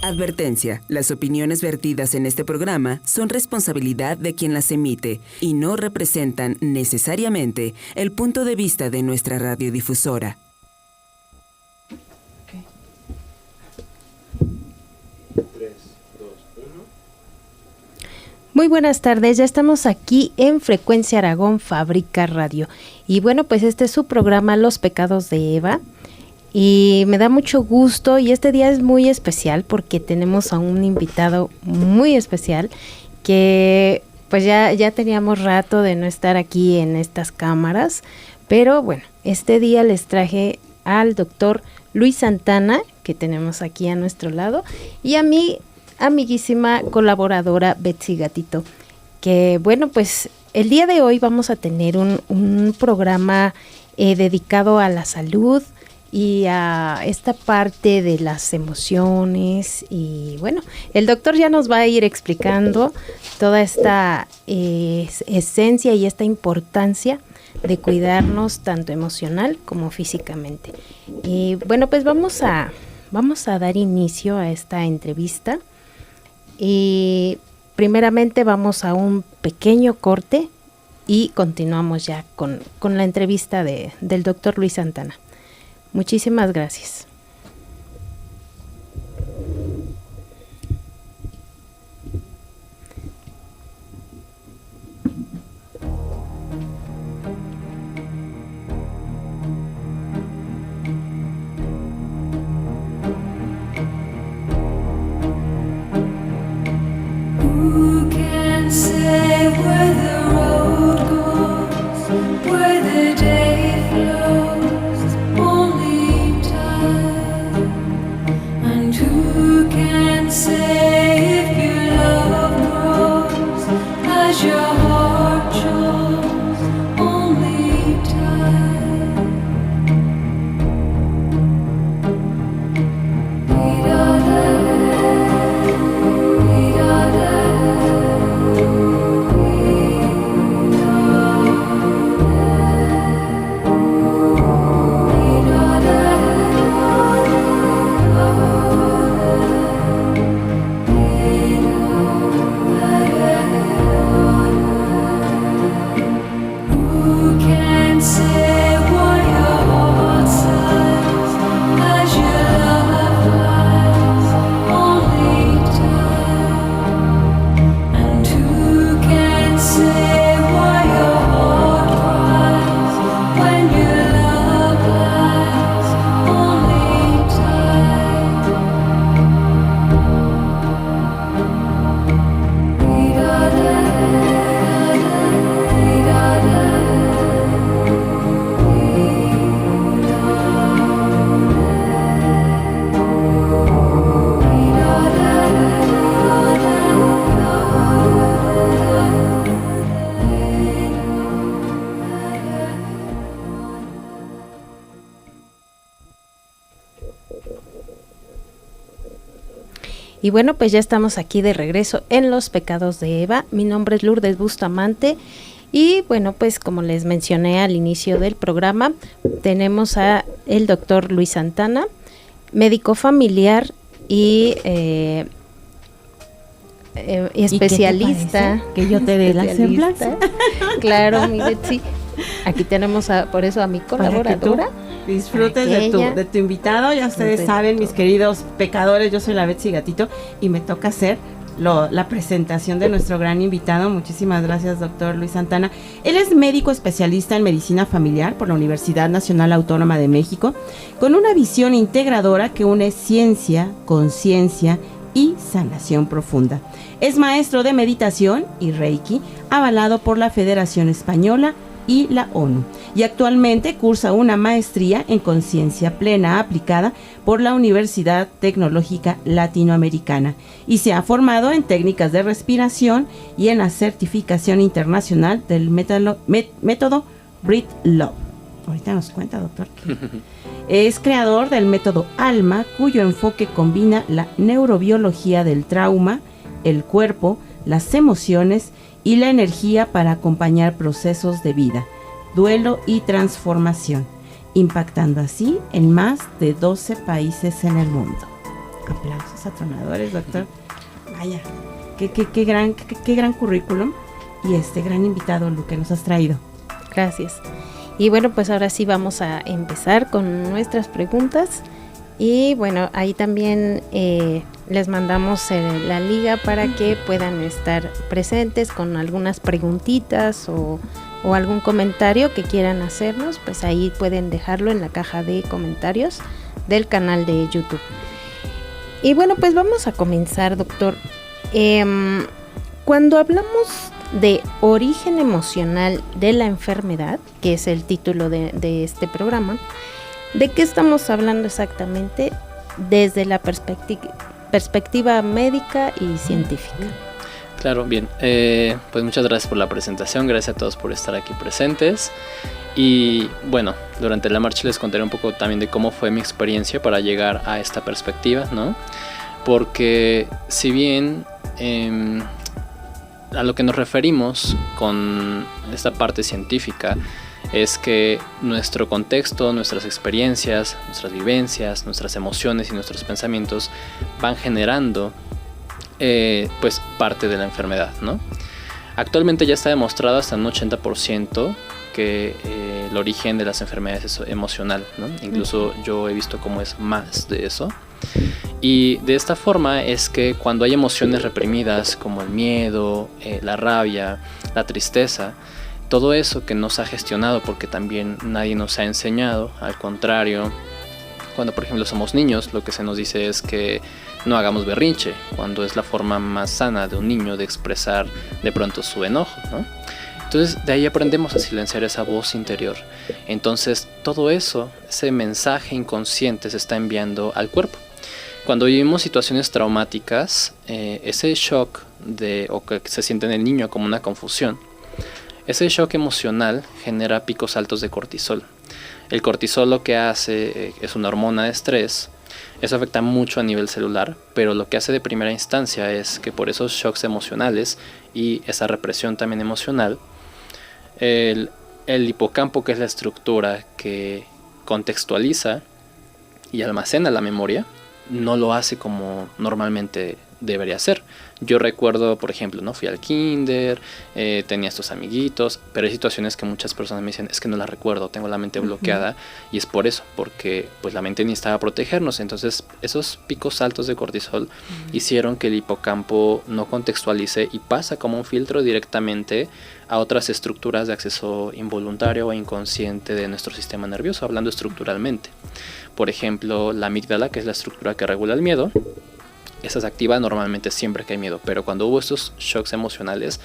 Advertencia: las opiniones vertidas en este programa son responsabilidad de quien las emite y no representan necesariamente el punto de vista de nuestra radiodifusora. Okay. 3, 2, 1. Muy buenas tardes, ya estamos aquí en Frecuencia Aragón Fábrica Radio. Y bueno, pues este es su programa Los Pecados de Eva. Y me da mucho gusto y este día es muy especial porque tenemos a un invitado muy especial que pues ya teníamos rato de no estar aquí en estas cámaras, pero bueno, este día les traje al doctor Luis Santana, que tenemos aquí a nuestro lado, y a mi amiguísima colaboradora Betsy Gatito, que bueno, pues el día de hoy vamos a tener un programa dedicado a la salud y a esta parte de las emociones. Y bueno, el doctor ya nos va a ir explicando toda esta esencia y esta importancia de cuidarnos tanto emocional como físicamente. Y bueno, pues vamos a dar inicio a esta entrevista. Y primeramente vamos a un pequeño corte y continuamos ya con la entrevista del doctor Luis Santana. Muchísimas gracias. Who can say where the road goes, where the day flows? Only time. And who can say if your love grows as your heart chose? Only time. Who can say what your heart says as your love flies? Only time. And who can say why your heart cries when your love lies? Only Y bueno, pues ya estamos aquí de regreso en Los Pecados de Eva. Mi nombre es Lourdes Bustamante y bueno, pues como les mencioné al inicio del programa, tenemos a el doctor Luis Santana, médico familiar y especialista. Que yo te dé la semblanza. Claro, mi Betsy. Aquí tenemos por eso a mi colaboradora. Disfrutes de tu invitado. Ya ustedes saben, mis queridos pecadores, yo soy la Betsy Gatito y me toca hacer la presentación de nuestro gran invitado. Muchísimas gracias, doctor Luis Santana. Él es médico especialista en medicina familiar por la Universidad Nacional Autónoma de México, con una visión integradora que une ciencia, conciencia y sanación profunda. Es maestro de meditación y Reiki, avalado por la Federación Española y la ONU, y actualmente cursa una maestría en conciencia plena aplicada por la Universidad Tecnológica Latinoamericana y se ha formado en técnicas de respiración y en la certificación internacional del método Breathe Love. Ahorita nos cuenta, doctor, que es creador del método ALMA, cuyo enfoque combina la neurobiología del trauma, el cuerpo, las emociones y la energía para acompañar procesos de vida, duelo y transformación, impactando así en más de 12 países en el mundo. Aplausos atronadores, doctor. Vaya, qué gran currículum y gran invitado, Lu, que nos has traído. Gracias. Y bueno, pues ahora sí vamos a empezar con nuestras preguntas. Y bueno, ahí también les mandamos la liga para que puedan estar presentes con algunas preguntitas o algún comentario que quieran hacernos. Pues ahí pueden dejarlo en la caja de comentarios del canal de YouTube. Y bueno, pues vamos a comenzar, doctor. Cuando hablamos de origen emocional de la enfermedad, que es el título de este programa, ¿de qué estamos hablando exactamente desde la perspectiva médica y científica? Claro, bien. Pues muchas gracias por la presentación, gracias a todos por estar aquí presentes. Y bueno, durante la marcha les contaré un poco también de cómo fue mi experiencia para llegar a esta perspectiva, ¿no? Porque si bien a lo que nos referimos con esta parte científica es que nuestro contexto, nuestras experiencias, nuestras vivencias, nuestras emociones y nuestros pensamientos van generando pues parte de la enfermedad, ¿no? Actualmente ya está demostrado hasta un 80% que el origen de las enfermedades es emocional, ¿no? Incluso yo he visto cómo es más de eso. Y de esta forma es que cuando hay emociones reprimidas como el miedo, la rabia, la tristeza, todo eso que no se ha gestionado porque también nadie nos ha enseñado, al contrario, cuando por ejemplo somos niños, lo que se nos dice es que no hagamos berrinche, cuando es la forma más sana de un niño de expresar de pronto su enojo, ¿no? Entonces de ahí aprendemos a silenciar esa voz interior. Entonces todo eso, ese mensaje inconsciente se está enviando al cuerpo. Cuando vivimos situaciones traumáticas, ese shock o que se siente en el niño como una confusión, ese shock emocional genera picos altos de cortisol. El cortisol lo que hace es una hormona de estrés. Eso afecta mucho a nivel celular, pero lo que hace de primera instancia es que por esos shocks emocionales y esa represión también emocional, el hipocampo, que es la estructura que contextualiza y almacena la memoria, no lo hace como normalmente debería ser. Yo recuerdo, por ejemplo, ¿no? Fui al kinder, tenía estos amiguitos, pero hay situaciones que muchas personas me dicen, es que no las recuerdo, tengo la mente bloqueada, y es por eso, porque pues la mente necesitaba protegernos. Entonces esos picos altos de cortisol hicieron que el hipocampo no contextualice y pasa como un filtro directamente a otras estructuras de acceso involuntario o inconsciente de nuestro sistema nervioso, hablando estructuralmente. Por ejemplo, la amígdala, que es la estructura que regula el miedo, esa se activa normalmente siempre que hay miedo, pero cuando hubo estos shocks emocionales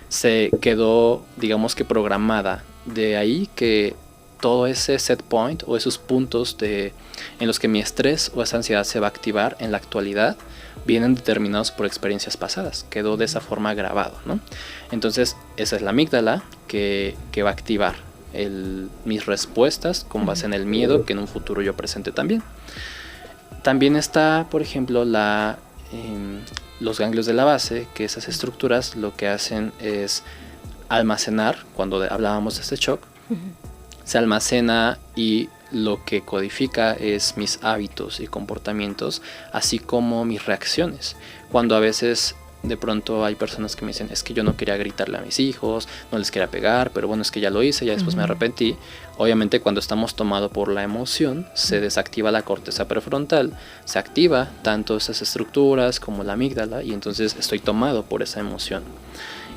se quedó, digamos que programada. De ahí que todo ese set point o esos puntos en los que mi estrés o esa ansiedad se va a activar en la actualidad vienen determinados por experiencias pasadas. Quedó de esa forma grabado, ¿no? Entonces esa es la amígdala que va a activar mis respuestas con base en el miedo que en un futuro yo presente también. También está, por ejemplo, los ganglios de la base, que esas estructuras lo que hacen es almacenar, cuando hablábamos de este shock, se almacena y lo que codifica es mis hábitos y comportamientos, así como mis reacciones. Cuando a veces de pronto hay personas que me dicen, es que yo no quería gritarle a mis hijos, no les quería pegar, pero bueno, es que ya lo hice, ya después me arrepentí. Obviamente cuando estamos tomados por la emoción, se desactiva la corteza prefrontal, se activa tanto esas estructuras como la amígdala, y entonces estoy tomado por esa emoción.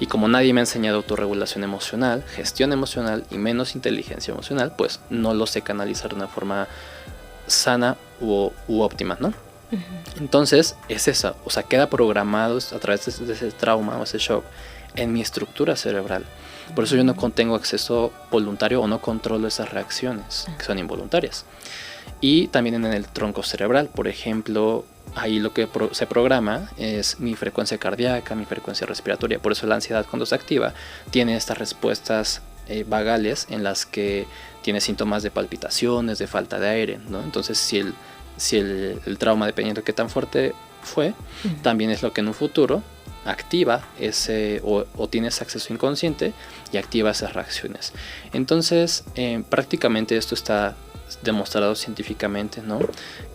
Y como nadie me ha enseñado autorregulación emocional, gestión emocional y menos inteligencia emocional, pues no lo sé canalizar de una forma sana u óptima, ¿no? Entonces es esa, o sea, queda programado a través de ese trauma o ese shock en mi estructura cerebral. Por eso yo no tengo acceso voluntario o no controlo esas reacciones que son involuntarias. Y también en el tronco cerebral, por ejemplo, ahí lo que se programa es mi frecuencia cardíaca, mi frecuencia respiratoria. Por eso la ansiedad, cuando se activa, tiene estas respuestas vagales en las que tiene síntomas de palpitaciones, de falta de aire, ¿no? Entonces si el trauma, dependiendo de qué tan fuerte fue, también es lo que en un futuro activa ese o tiene ese acceso inconsciente y activa esas reacciones. Entonces prácticamente esto está demostrado científicamente, ¿no?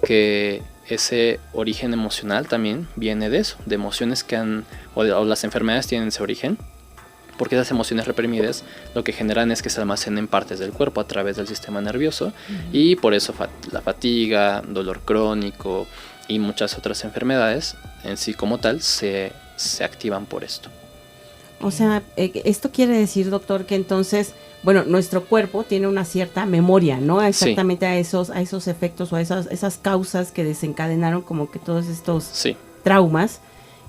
Que ese origen emocional también viene de eso, de emociones que o las enfermedades tienen ese origen, porque esas emociones reprimidas lo que generan es que se almacenen partes del cuerpo a través del sistema nervioso, y por eso la fatiga, dolor crónico y muchas otras enfermedades en sí como tal se activan por esto. O sea, esto quiere decir, doctor, que entonces, bueno, nuestro cuerpo tiene una cierta memoria, ¿no? Exactamente a esos efectos o a esas causas que desencadenaron como que todos estos traumas.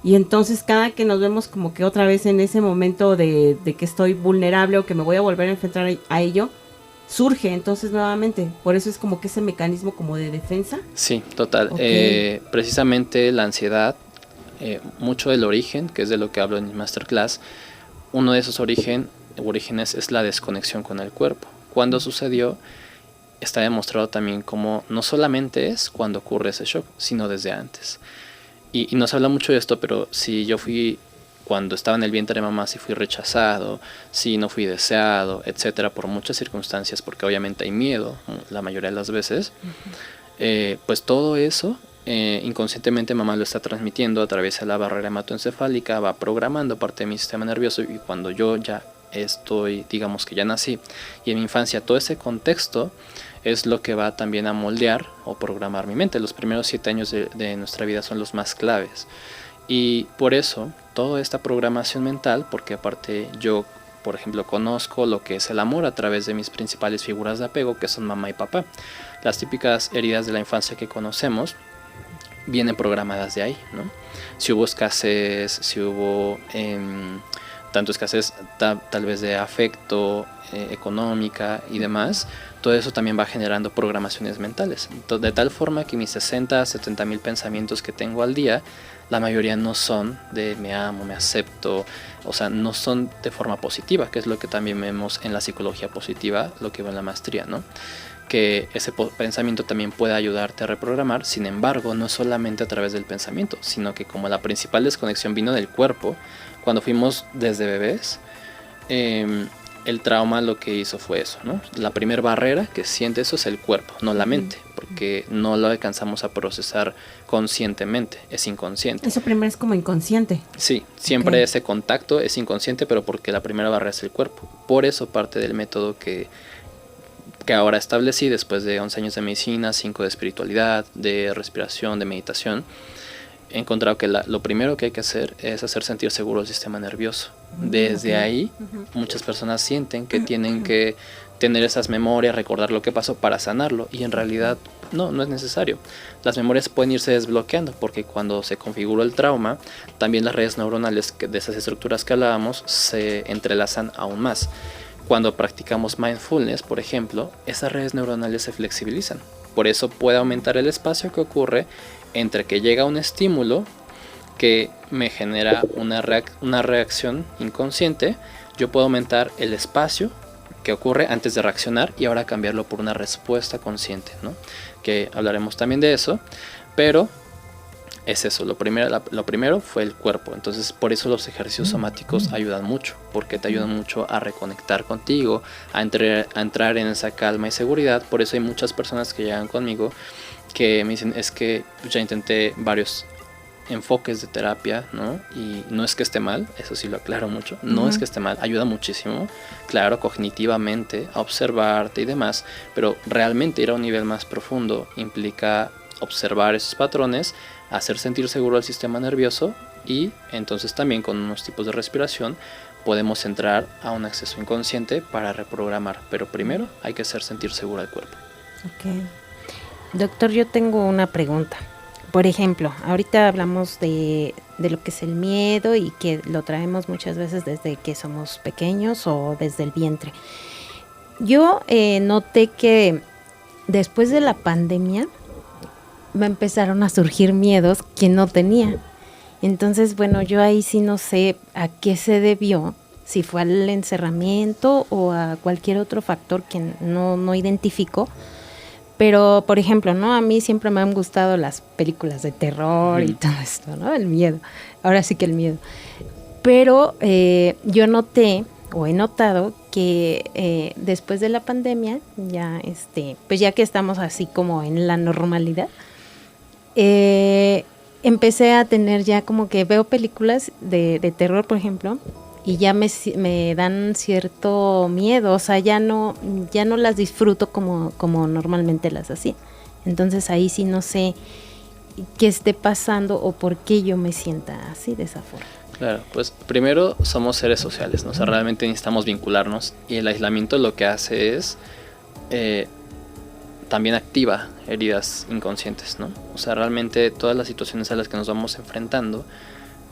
Y entonces cada que nos vemos como que otra vez en ese momento de que estoy vulnerable o que me voy a volver a enfrentar a ello, surge entonces nuevamente. Por eso es como que ese mecanismo como de defensa. Sí, total. Okay. Precisamente la ansiedad, mucho del origen, que es de lo que hablo en mi masterclass, uno de esos orígenes es la desconexión con el cuerpo. Cuando sucedió, está demostrado también como no solamente es cuando ocurre ese shock, sino desde antes. Y no se habla mucho de esto, pero si yo cuando estaba en el vientre de mamá, si fui rechazado, si no fui deseado, etcétera, por muchas circunstancias, porque obviamente hay miedo la mayoría de las veces, pues todo eso inconscientemente mamá lo está transmitiendo a través de la barrera hematoencefálica, va programando parte de mi sistema nervioso, y cuando yo ya estoy, digamos que ya nací, y en mi infancia todo ese contexto es lo que va también a moldear o programar mi mente. Los primeros 7 años de nuestra vida son los más claves, y por eso toda esta programación mental, porque aparte yo, por ejemplo, conozco lo que es el amor a través de mis principales figuras de apego, que son mamá y papá. Las típicas heridas de la infancia que conocemos vienen programadas de ahí, ¿no? Si hubo escasez, si hubo tanto escasez tal vez de afecto, económica y demás, todo eso también va generando programaciones mentales. De tal forma que mis 60, 70 mil pensamientos que tengo al día, la mayoría no son de me amo, me acepto, o sea, no son de forma positiva, que es lo que también vemos en la psicología positiva, lo que va en la maestría, ¿no? Que ese pensamiento también puede ayudarte a reprogramar. Sin embargo, no es solamente a través del pensamiento, sino que como la principal desconexión vino del cuerpo, cuando fuimos desde bebés, el trauma lo que hizo fue eso, ¿no? La primera barrera que siente eso es el cuerpo, no la mente, porque no lo alcanzamos a procesar conscientemente, es inconsciente. Eso primero es como inconsciente. Sí, siempre ese contacto es inconsciente, pero porque la primera barrera es el cuerpo. Por eso parte del método que ahora establecí después de 11 años de medicina, 5 de espiritualidad, de respiración, de meditación, he encontrado que lo primero que hay que hacer es hacer sentir seguro el sistema nervioso. Desde ahí, muchas personas sienten que tienen que tener esas memorias, recordar lo que pasó para sanarlo, y en realidad no es necesario. Las memorias pueden irse desbloqueando, porque cuando se configuró el trauma, también las redes neuronales de esas estructuras que hablábamos se entrelazan aún más. Cuando practicamos mindfulness, por ejemplo, esas redes neuronales se flexibilizan. Por eso puede aumentar el espacio que ocurre entre que llega un estímulo que me genera una reacción inconsciente. Yo puedo aumentar el espacio que ocurre antes de reaccionar y ahora cambiarlo por una respuesta consciente, ¿no? Que hablaremos también de eso, pero es eso, lo primero fue el cuerpo. Entonces por eso los ejercicios somáticos ayudan mucho, porque te ayudan mucho a reconectar contigo, a entrar en esa calma y seguridad. Por eso hay muchas personas que llegan conmigo que me dicen, es que ya intenté varios enfoques de terapia, ¿no? Y no es que esté mal, eso sí lo aclaro mucho, no es que esté mal, ayuda muchísimo, claro, cognitivamente, a observarte y demás, pero realmente ir a un nivel más profundo implica observar esos patrones, hacer sentir seguro al sistema nervioso, y entonces también con unos tipos de respiración podemos entrar a un acceso inconsciente para reprogramar, pero primero hay que hacer sentir seguro al cuerpo. Okay. Doctor, yo tengo una pregunta. Por ejemplo, ahorita hablamos de lo que es el miedo y que lo traemos muchas veces desde que somos pequeños o desde el vientre. Yo noté que después de la pandemia me empezaron a surgir miedos que no tenía. Entonces, bueno, yo ahí sí no sé a qué se debió, si fue al encerramiento o a cualquier otro factor que no identifico. Pero, por ejemplo, ¿no? A mí siempre me han gustado las películas de terror y todo esto, ¿no? El miedo. Ahora sí que el miedo. Pero yo noté o he notado que después de la pandemia, ya pues ya que estamos así como en la normalidad, empecé a tener ya como que veo películas de terror, por ejemplo, y ya me dan cierto miedo, o sea, ya no las disfruto como normalmente las hacía. Entonces ahí sí no sé qué esté pasando o por qué yo me sienta así, de esa forma. Claro, pues primero somos seres sociales, ¿no? O sea, realmente necesitamos vincularnos, y el aislamiento lo que hace es también activa heridas inconscientes, ¿no? O sea, realmente todas las situaciones a las que nos vamos enfrentando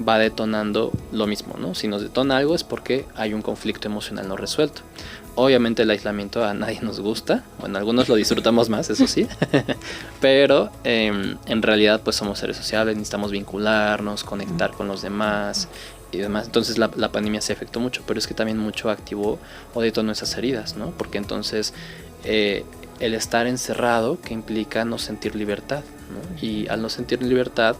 va detonando lo mismo, ¿no? Si nos detona algo es porque hay un conflicto emocional no resuelto. Obviamente el aislamiento a nadie nos gusta, bueno, algunos lo disfrutamos más, eso sí, pero en realidad pues somos seres sociables, necesitamos vincularnos, conectar con los demás y demás. Entonces la pandemia se afectó mucho, pero es que también mucho activó o detonó esas heridas, ¿no? Porque entonces el estar encerrado, que implica no sentir libertad, ¿no? Y al no sentir libertad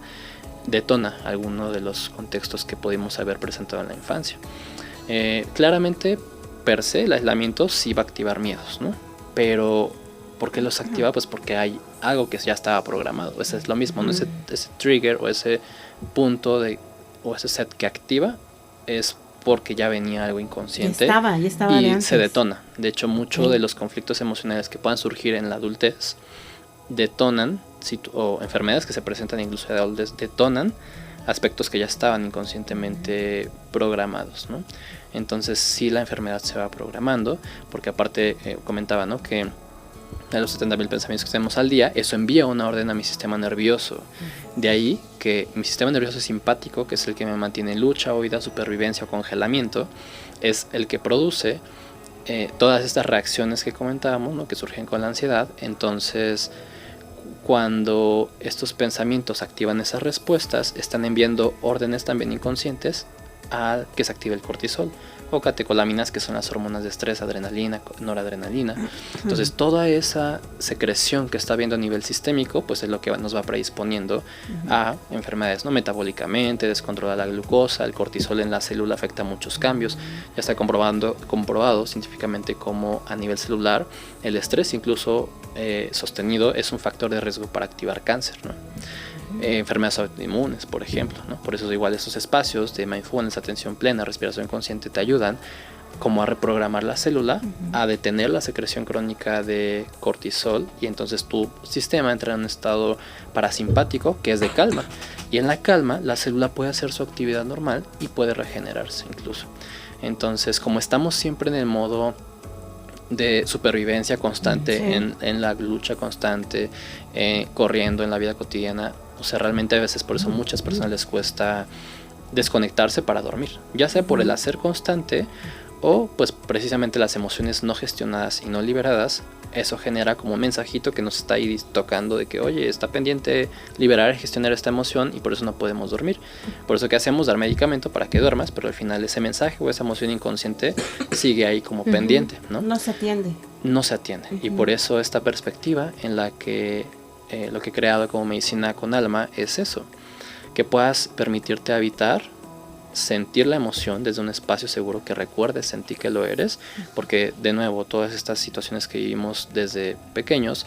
detona alguno de los contextos que pudimos haber presentado en la infancia. Claramente, per se, el aislamiento sí va a activar miedos, ¿no? Pero, ¿por qué los activa? Pues porque hay algo que ya estaba programado. Ese es lo mismo, ¿no? Ese trigger o ese punto o ese set que activa es porque ya venía algo inconsciente ya estaba y de se detona. De hecho, muchos de los conflictos emocionales que puedan surgir en la adultez detonan, o enfermedades que se presentan incluso de adultez detonan aspectos que ya estaban inconscientemente programados, ¿no? Entonces sí, la enfermedad se va programando, porque aparte comentaba, ¿no?, que a los 70.000 pensamientos que tenemos al día, eso envía una orden a mi sistema nervioso. De ahí que mi sistema nervioso simpático, que es el que me mantiene en lucha, huida, supervivencia o congelamiento, es el que produce todas estas reacciones que comentábamos, ¿no?, que surgen con la ansiedad. Entonces, cuando estos pensamientos activan esas respuestas, están enviando órdenes también inconscientes a que se active el cortisol o catecolaminas, que son las hormonas de estrés, adrenalina, noradrenalina. Entonces toda esa secreción que está habiendo a nivel sistémico, pues es lo que nos va predisponiendo a enfermedades, ¿no?, metabólicamente, descontrola la glucosa. El cortisol en la célula afecta muchos cambios. Ya está comprobado científicamente como a nivel celular el estrés, incluso sostenido, es un factor de riesgo para activar cáncer, ¿no? Enfermedades autoinmunes, por ejemplo, ¿no? Por eso igual esos espacios de mindfulness, atención plena, respiración consciente te ayudan como a reprogramar la célula, a detener la secreción crónica de cortisol, y entonces tu sistema entra en un estado parasimpático, que es de calma, y en la calma la célula puede hacer su actividad normal y puede regenerarse incluso. Entonces, como estamos siempre en el modo de supervivencia constante, sí, en la lucha constante, corriendo en la vida cotidiana, o sea, realmente a veces por eso muchas personas les cuesta desconectarse para dormir, ya sea por el hacer constante o pues precisamente las emociones no gestionadas y no liberadas. Eso genera como un mensajito que nos está ahí tocando de que, oye, está pendiente liberar y gestionar esta emoción, y por eso no podemos dormir. Por eso que hacemos, dar medicamento para que duermas, pero al final ese mensaje o esa emoción inconsciente sigue ahí como pendiente, ¿no? No se atiende. No se atiende. Y por eso esta perspectiva en la que lo que he creado como Medicina con Alma es eso, que puedas permitirte habitar, sentir la emoción desde un espacio seguro, que recuerdes sentir que lo eres, porque de nuevo todas estas situaciones que vivimos desde pequeños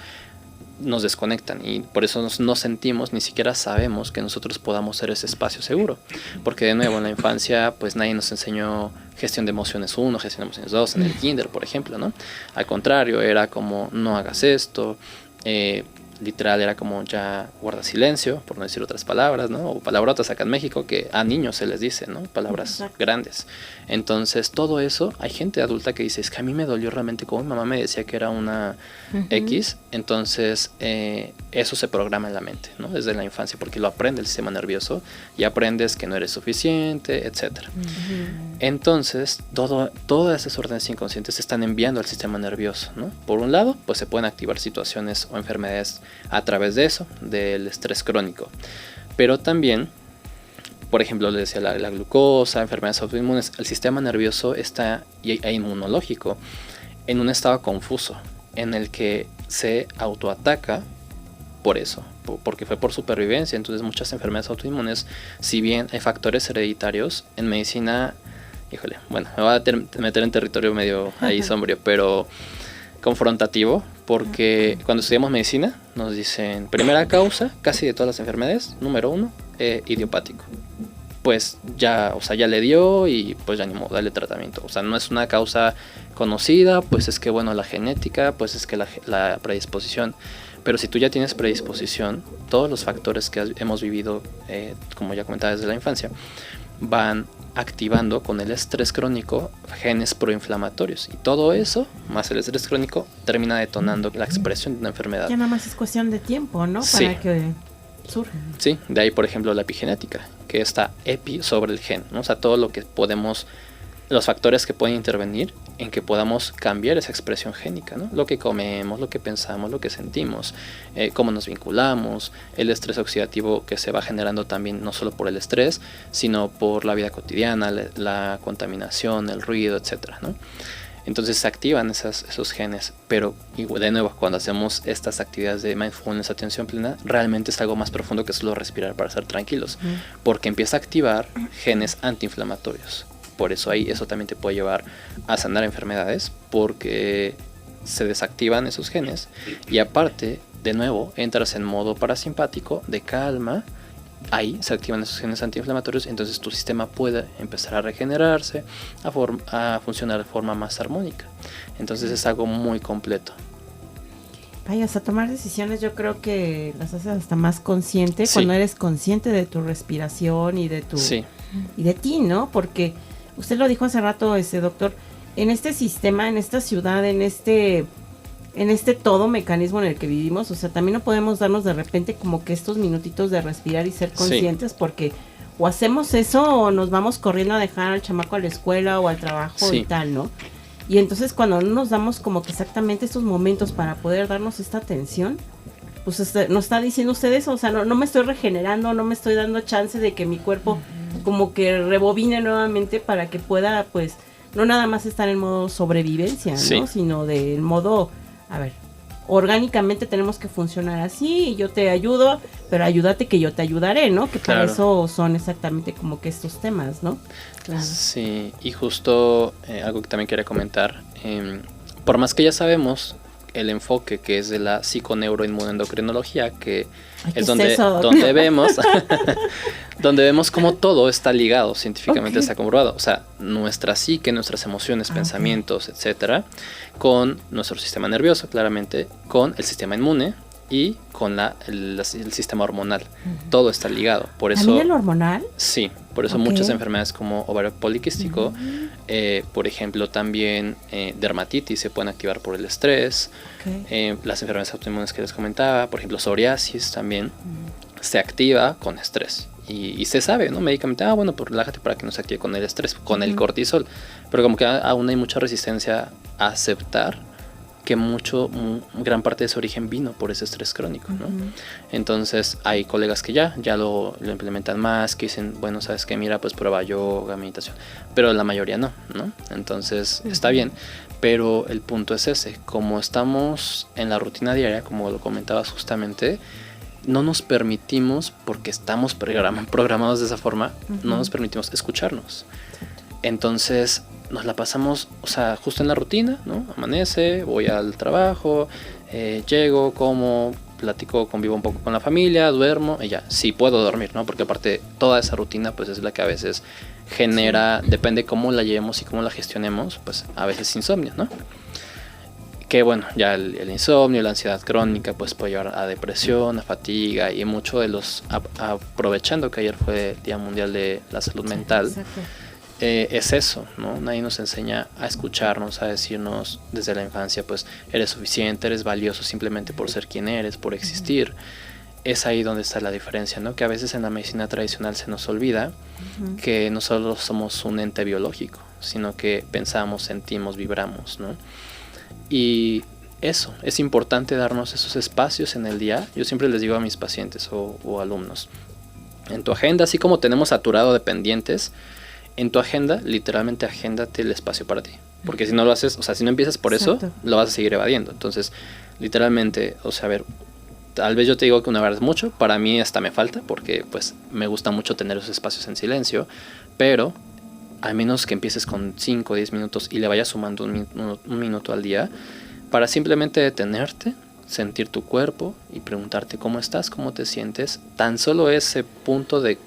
nos desconectan, y por eso no sentimos, ni siquiera sabemos que nosotros podamos ser ese espacio seguro, porque de nuevo en la infancia pues nadie nos enseñó gestión de emociones 1, gestión de emociones 2 en el kinder, por ejemplo, ¿no? Al contrario, era como no hagas esto, literal era como ya guarda silencio, por no decir otras palabras, ¿no? O palabrotas acá en México que a niños se les dice, ¿no? Palabras grandes. Entonces todo eso, hay gente adulta que dice, es que a mí me dolió realmente como mi mamá me decía que era una X. Entonces eso se programa en la mente, ¿no? Desde la infancia, porque lo aprende el sistema nervioso y aprendes que no eres suficiente, etc. Entonces todas esas órdenes inconscientes se están enviando al sistema nervioso, ¿no? Por un lado, pues se pueden activar situaciones o enfermedades a través de eso, del estrés crónico, pero también, por ejemplo, les decía la glucosa, enfermedades autoinmunes, el sistema nervioso está, e inmunológico, en un estado confuso, en el que se autoataca por eso, porque fue por supervivencia. Entonces muchas enfermedades autoinmunes, si bien hay factores hereditarios, en medicina híjole, bueno, me voy a meter en territorio medio ahí sombrío, pero confrontativo, porque cuando estudiamos medicina nos dicen, primera causa casi de todas las enfermedades, número 1, idiopático. Pues ya, o sea, ya le dio y pues ya ni modo, dale tratamiento. O sea, no es una causa conocida, pues es que bueno, la genética, pues es que la predisposición. Pero si tú ya tienes predisposición, todos los factores que hemos vivido, como ya comentaba desde la infancia, van activando con el estrés crónico genes proinflamatorios. Y todo eso, más el estrés crónico, termina detonando la expresión de una enfermedad. Ya nada más es cuestión de tiempo, ¿no? Sí. Para que surja. Sí, de ahí por ejemplo la epigenética, que está epi sobre el gen, ¿no? O sea, todo lo que podemos, los factores que pueden intervenir en que podamos cambiar esa expresión génica, ¿no? Lo que comemos, lo que pensamos, lo que sentimos, cómo nos vinculamos, el estrés oxidativo que se va generando también no solo por el estrés, sino por la vida cotidiana, la contaminación, el ruido, etcétera, ¿no? Entonces se activan esos genes, pero de nuevo, cuando hacemos estas actividades de mindfulness, atención plena, realmente es algo más profundo que solo respirar para estar tranquilos, porque empieza a activar genes antiinflamatorios. Por eso ahí eso también te puede llevar a sanar enfermedades, porque se desactivan esos genes y aparte, de nuevo, entras en modo parasimpático de calma. Ahí se activan esos genes antiinflamatorios, entonces tu sistema puede empezar a regenerarse, a funcionar de forma más armónica. Entonces es algo muy completo. Ay, hasta tomar decisiones yo creo que las haces hasta más consciente, Sí. cuando eres consciente de tu respiración y de tu Sí, y de ti, ¿no? Porque usted lo dijo hace rato, doctor, en este sistema, en esta ciudad, en este todo mecanismo en el que vivimos, o sea, también no podemos darnos de repente como que estos minutitos de respirar y ser conscientes, porque o hacemos eso o nos vamos corriendo a dejar al chamaco a la escuela o al trabajo y tal, ¿no? Y entonces cuando no nos damos como que exactamente estos momentos para poder darnos esta atención, pues nos está diciendo usted eso, o sea, no me estoy regenerando, no me estoy dando chance de que mi cuerpo como que rebobine nuevamente para que pueda, pues, no nada más estar en modo sobrevivencia, ¿no? Sí. Sino del modo, a ver, orgánicamente tenemos que funcionar así, y yo te ayudo, pero ayúdate que yo te ayudaré, ¿no? Que para Claro. eso son exactamente como que estos temas, ¿no? Claro. Sí, y justo algo que también quería comentar, por más que ya sabemos el enfoque que es de la psiconeuroinmunendocrinología, que Ay, ¿qué es es donde, eso? donde vemos donde vemos cómo todo está ligado, científicamente Ok. está comprobado, o sea, nuestra psique, nuestras emociones, Ok. pensamientos, etcétera, con nuestro sistema nervioso, claramente, con el sistema inmune y con el sistema hormonal. Todo está ligado, por eso ¿También el hormonal? sí, por eso Ok. muchas enfermedades como ovario poliquístico, por ejemplo, también dermatitis se pueden activar por el estrés, Ok. las enfermedades autoinmunes que les comentaba, por ejemplo, psoriasis también se activa con estrés. Y se sabe, ¿no? Médicamente, bueno, pues relájate para que no se active con el estrés, con el cortisol. Pero como que aún hay mucha resistencia a aceptar que gran parte de su origen vino por ese estrés crónico, ¿no? Entonces hay colegas que ya lo implementan más, que dicen, bueno, sabes que mira, pues prueba yoga, meditación, pero la mayoría no. Entonces está bien, pero el punto es ese, como estamos en la rutina diaria, como lo comentabas justamente, no nos permitimos, porque estamos programados de esa forma, no nos permitimos escucharnos. Entonces nos la pasamos, o sea, justo en la rutina, ¿no? Amanece, voy al trabajo, llego, como, platico, convivo un poco con la familia, duermo y ya. Sí puedo dormir, ¿no? Porque aparte toda esa rutina pues es la que a veces genera, depende cómo la llevemos y cómo la gestionemos, pues a veces insomnio, ¿no? Que bueno, ya el insomnio, la ansiedad crónica pues puede llevar a depresión, a fatiga y mucho de los, aprovechando que ayer fue el Día Mundial de la Salud Mental, Exacto. es eso, ¿no? Nadie nos enseña a escucharnos, a decirnos desde la infancia, pues eres suficiente, eres valioso simplemente por ser quien eres, por existir. Es ahí donde está la diferencia, ¿no? Que a veces en la medicina tradicional se nos olvida que no solo somos un ente biológico, sino que pensamos, sentimos, vibramos, ¿no? Y eso, es importante darnos esos espacios en el día. Yo siempre les digo a mis pacientes o alumnos, en tu agenda, así como tenemos saturado de pendientes, en tu agenda, literalmente agéndate el espacio para ti. Porque si no lo haces, o sea, si no empiezas por Exacto. eso, lo vas a seguir evadiendo. Entonces, literalmente, o sea, a ver, tal vez yo te digo que una vez es mucho, para mí hasta me falta, porque pues me gusta mucho tener esos espacios en silencio, pero al menos que empieces con 5 o 10 minutos y le vayas sumando un minuto al día, para simplemente detenerte, sentir tu cuerpo y preguntarte cómo estás, cómo te sientes. Tan solo ese punto de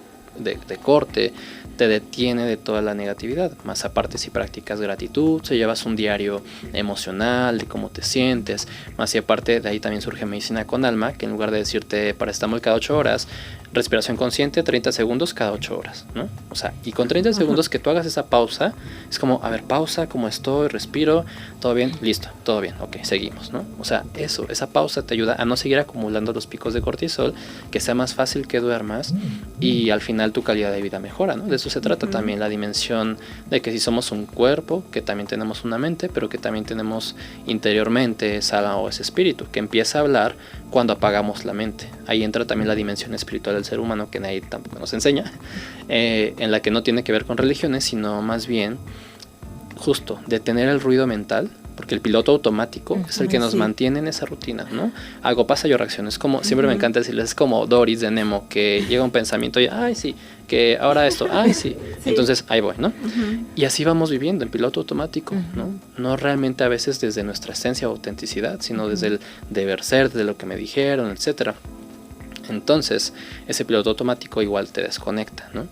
corte te detiene de toda la negatividad. Más aparte, si practicas gratitud, si llevas un diario emocional de cómo te sientes, más y aparte de ahí también surge Medicina con Alma, que en lugar de decirte paracetamol cada 8 horas, respiración consciente 30 segundos cada 8 horas, ¿no? O sea, y con 30 segundos que tú hagas esa pausa, es como, a ver, pausa, ¿cómo estoy? Respiro, ¿todo bien? Listo, todo bien, ok, seguimos, ¿no? O sea, esa pausa te ayuda a no seguir acumulando los picos de cortisol, que sea más fácil que duermas y al final tu calidad de vida mejora, ¿no? De eso se trata también la dimensión de que si somos un cuerpo, que también tenemos una mente, pero que también tenemos interiormente esa alma o ese espíritu, que empieza a hablar cuando apagamos la mente. Ahí entra también la dimensión espiritual del ser humano, que nadie tampoco nos enseña, en la que no tiene que ver con religiones, sino más bien justo detener el ruido mental, porque el piloto automático es el que nos mantiene en esa rutina, ¿no? Algo pasa, yo reacciono. Es como, siempre me encanta decirles, es como Doris de Nemo, que llega un pensamiento y, ay, sí, que ahora esto, ay, sí. Entonces, ahí voy, ¿no? Y así vamos viviendo en piloto automático, ¿no? No realmente a veces desde nuestra esencia o autenticidad, sino desde el deber ser, desde lo que me dijeron, etcétera. Entonces, ese piloto automático igual te desconecta, ¿no?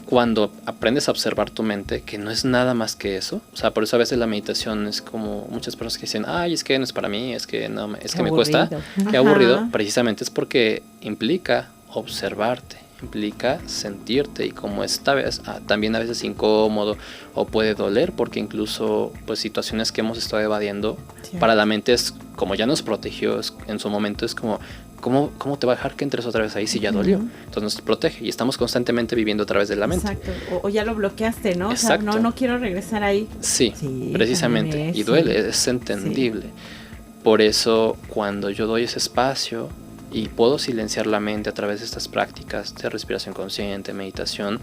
Cuando aprendes a observar tu mente, que no es nada más que eso, o sea, por eso a veces la meditación es como muchas personas que dicen, ay, es que no es para mí, es que no, es que me cuesta, qué aburrido, precisamente es porque implica observarte, implica sentirte, y como esta vez también a veces incómodo o puede doler, porque incluso pues situaciones que hemos estado evadiendo, para la mente es como ya nos protegió, en su momento es como, ¿Cómo te va a dejar que entres otra vez ahí si ya dolió? Entonces nos protege y estamos constantemente viviendo a través de la mente. Exacto, o ya lo bloqueaste, ¿no? Exacto. O sea, no quiero regresar ahí. Sí, precisamente, y duele, es entendible. Por eso cuando yo doy ese espacio y puedo silenciar la mente a través de estas prácticas de respiración consciente, meditación,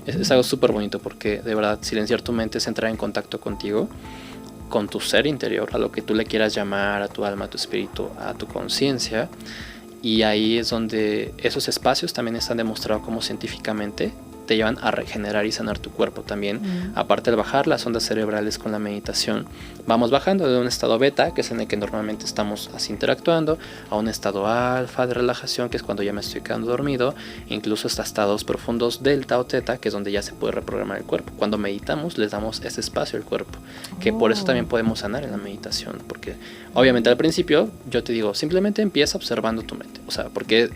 es algo súper bonito, porque de verdad silenciar tu mente es entrar en contacto contigo, con tu ser interior, a lo que tú le quieras llamar, a tu alma, a tu espíritu, a tu conciencia. Y ahí es donde esos espacios también están demostrados como científicamente te llevan a regenerar y sanar tu cuerpo también. Aparte de bajar las ondas cerebrales con la meditación, vamos bajando de un estado beta, que es en el que normalmente estamos así interactuando, a un estado alfa de relajación, que es cuando ya me estoy quedando dormido, incluso hasta estados profundos delta o teta, que es donde ya se puede reprogramar el cuerpo. Cuando meditamos les damos ese espacio al cuerpo, que por eso también podemos sanar en la meditación, porque obviamente al principio yo te digo, simplemente empieza observando tu mente, o sea, porque